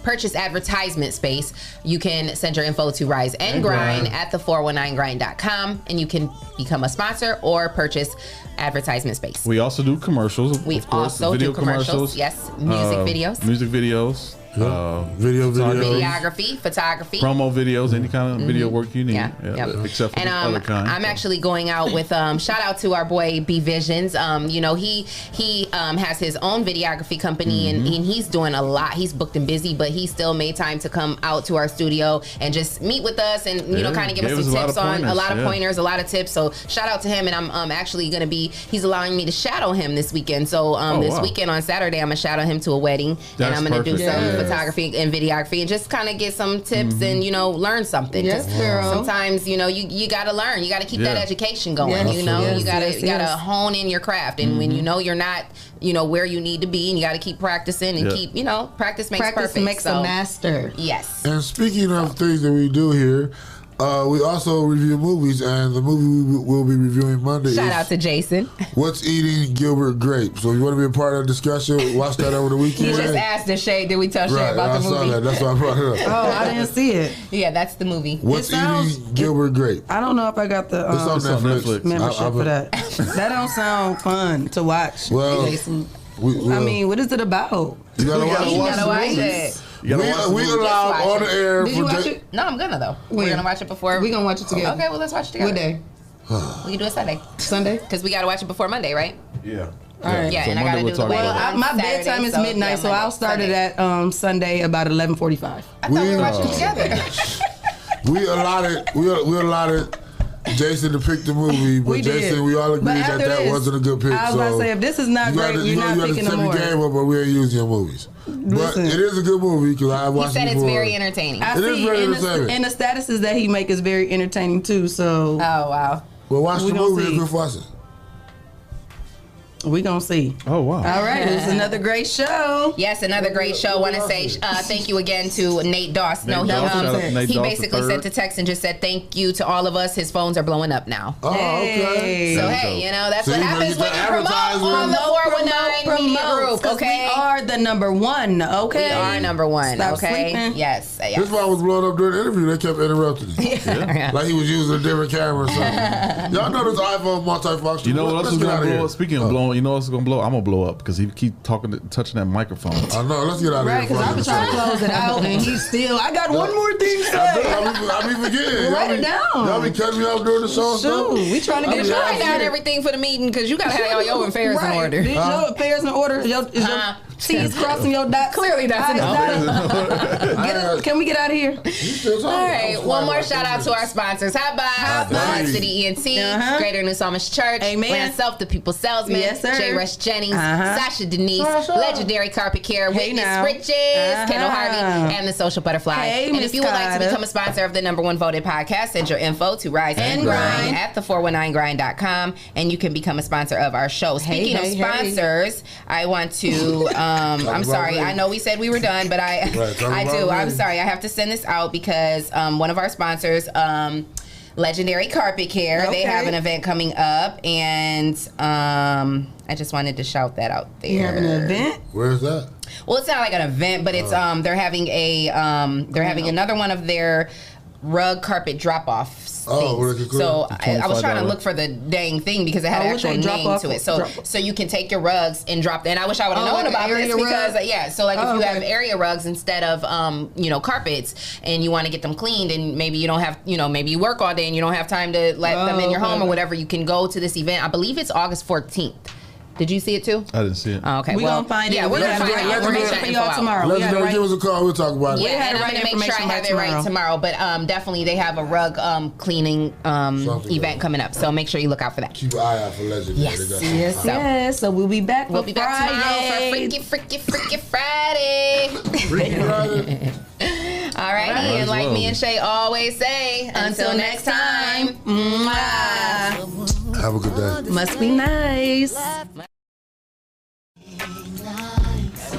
purchase advertisement space, you can send your info to Rise and Grind at the419grind.com, and you can become a sponsor or purchase advertisement space. We also do commercials. We also do commercials. Yes, music videos. Videography, photography, promo videos, any kind of video work you need. Except for other kind. I'm actually going out with shout out to our boy B Visions. He has his own videography company and he's doing a lot. He's booked and busy, but he still made time to come out to our studio and just meet with us and kind of give us some tips on a lot of pointers, a lot of tips. So shout out to him, and I'm actually going to be. He's allowing me to shadow him this weekend. So this weekend on Saturday, I'm gonna shadow him to a wedding, and I'm gonna do some photography and videography and just kind of get some tips and learn something. Yes, girl. Sometimes you gotta learn. You gotta keep that education going. You gotta hone in your craft, and when you're not where you need to be, and you gotta keep practicing and keep practice makes perfect. Makes a master. Yes. And speaking of things that we do here, we also review movies, and the movie we'll be reviewing Monday. Shout out to Jason. What's Eating Gilbert Grape? So if you want to be a part of the discussion, watch that over the weekend. You just asked Shae, did we tell Shae about the movie? I saw that. That's why I brought it up. Oh, I didn't see it. Yeah, that's the movie. What's Eating Gilbert Grape? I don't know if I got the it's on Netflix. Membership for that. That don't sound fun to watch. Well, Jason. I mean, what is it about? You gotta watch it. We allowed on the air. Did you watch it? No, I'm gonna though. We're gonna watch it before. We're gonna watch it together. Okay, well let's watch it together. What day? We can do it Sunday. Sunday? Because we gotta watch it before Monday, right? Yeah. All right. Yeah, so and I gotta do the wedding. My bedtime is midnight, so I'll start it at Sunday about 11:45. I thought we were watching together. We allotted Jason to pick the movie, but Jason, we all agreed that wasn't a good pick. I was about to say, if this is not great, you're not picking no more. You got to step your game up, but we ain't using your movies. But it is a good movie because I watched it before. He said it's very entertaining. I see, and the statuses that he make is very entertaining too. So. Oh wow. Well, watch the movie and watch it. We gonna see. Oh wow! All right, it was another great show. Yes, another great show. Want to say thank you again to Nate Doss. No, he basically sent a text and just said thank you to all of us. His phones are blowing up now. Oh, okay. So hey, that's what happens when you promote on the 419 Media Group. Okay, we are the number one. Okay, we are number one. Stop okay, sleeping. Yes. This one was blowing up during the interview. They kept interrupting him, like he was using a different camera or something. Y'all know this iPhone multifunction. You know what else is gonna blow up? Speaking of blowing. You know what's gonna blow? I'm gonna blow up because he keep touching that microphone. I know. Let's get out of here. Right, because I've been trying to close it out, and he's still. I got one more thing to say. I be forgetting. Write it down. Y'all be cutting me off during the show. Shoot, we trying to get you write down everything for the meeting because you gotta have all your affairs in order. Is your affairs in order? Is your T's crossing your dots? Clearly, that's enough. Can we get out of here? All right. One more shout out to our sponsors: Hot Box, City ENT, Greater New Psalmist Church, Land Self, The People Salesman, Shae Rush Jennings, Sasha Denise, Legendary Carpet Care, Witness Riches, Kendall Harvey, and The Social Butterfly. And if you would like to become a sponsor of the #1 voted podcast, send your info to Rise and Grind at the419grind.com, and you can become a sponsor of our show. Speaking of sponsors, I want to I'm sorry. I know we said we were done, but I do. I'm sorry. I have to send this out because one of our sponsors, Legendary Carpet Care, they have an event coming up, and I just wanted to shout that out there. You have an event? Where's that? Well, it's not like an event, but it's they're having another one of their rug carpet drop-offs. So I was trying to look for the dang thing because it had an actual name to it. So you can take your rugs and drop them. And I wish I would have known about this because so like if you have area rugs instead of carpets and you want to get them cleaned and maybe you don't have maybe you work all day and you don't have time to let them in your home or whatever, you can go to this event. I believe it's August 14th. Did you see it too? I didn't see it. Oh, okay, we're gonna find it. Yeah, we're gonna find it. We're gonna check y'all tomorrow. Legendary, give us a call. We'll talk about it. Yeah, and I'm gonna make sure I have it right tomorrow. But definitely they have a rug cleaning event coming up. So make sure you look out for that. Keep an eye out for Legendary. Yes. So we'll be back. We'll be back tomorrow for Freaky Friday. Freaky Friday. All right, and like me and Shae always say, until next time. Have a good day. Must be nice.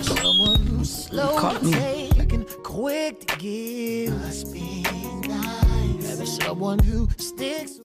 Someone who's slow to take and quick to give. Must be nice. Someone who sticks.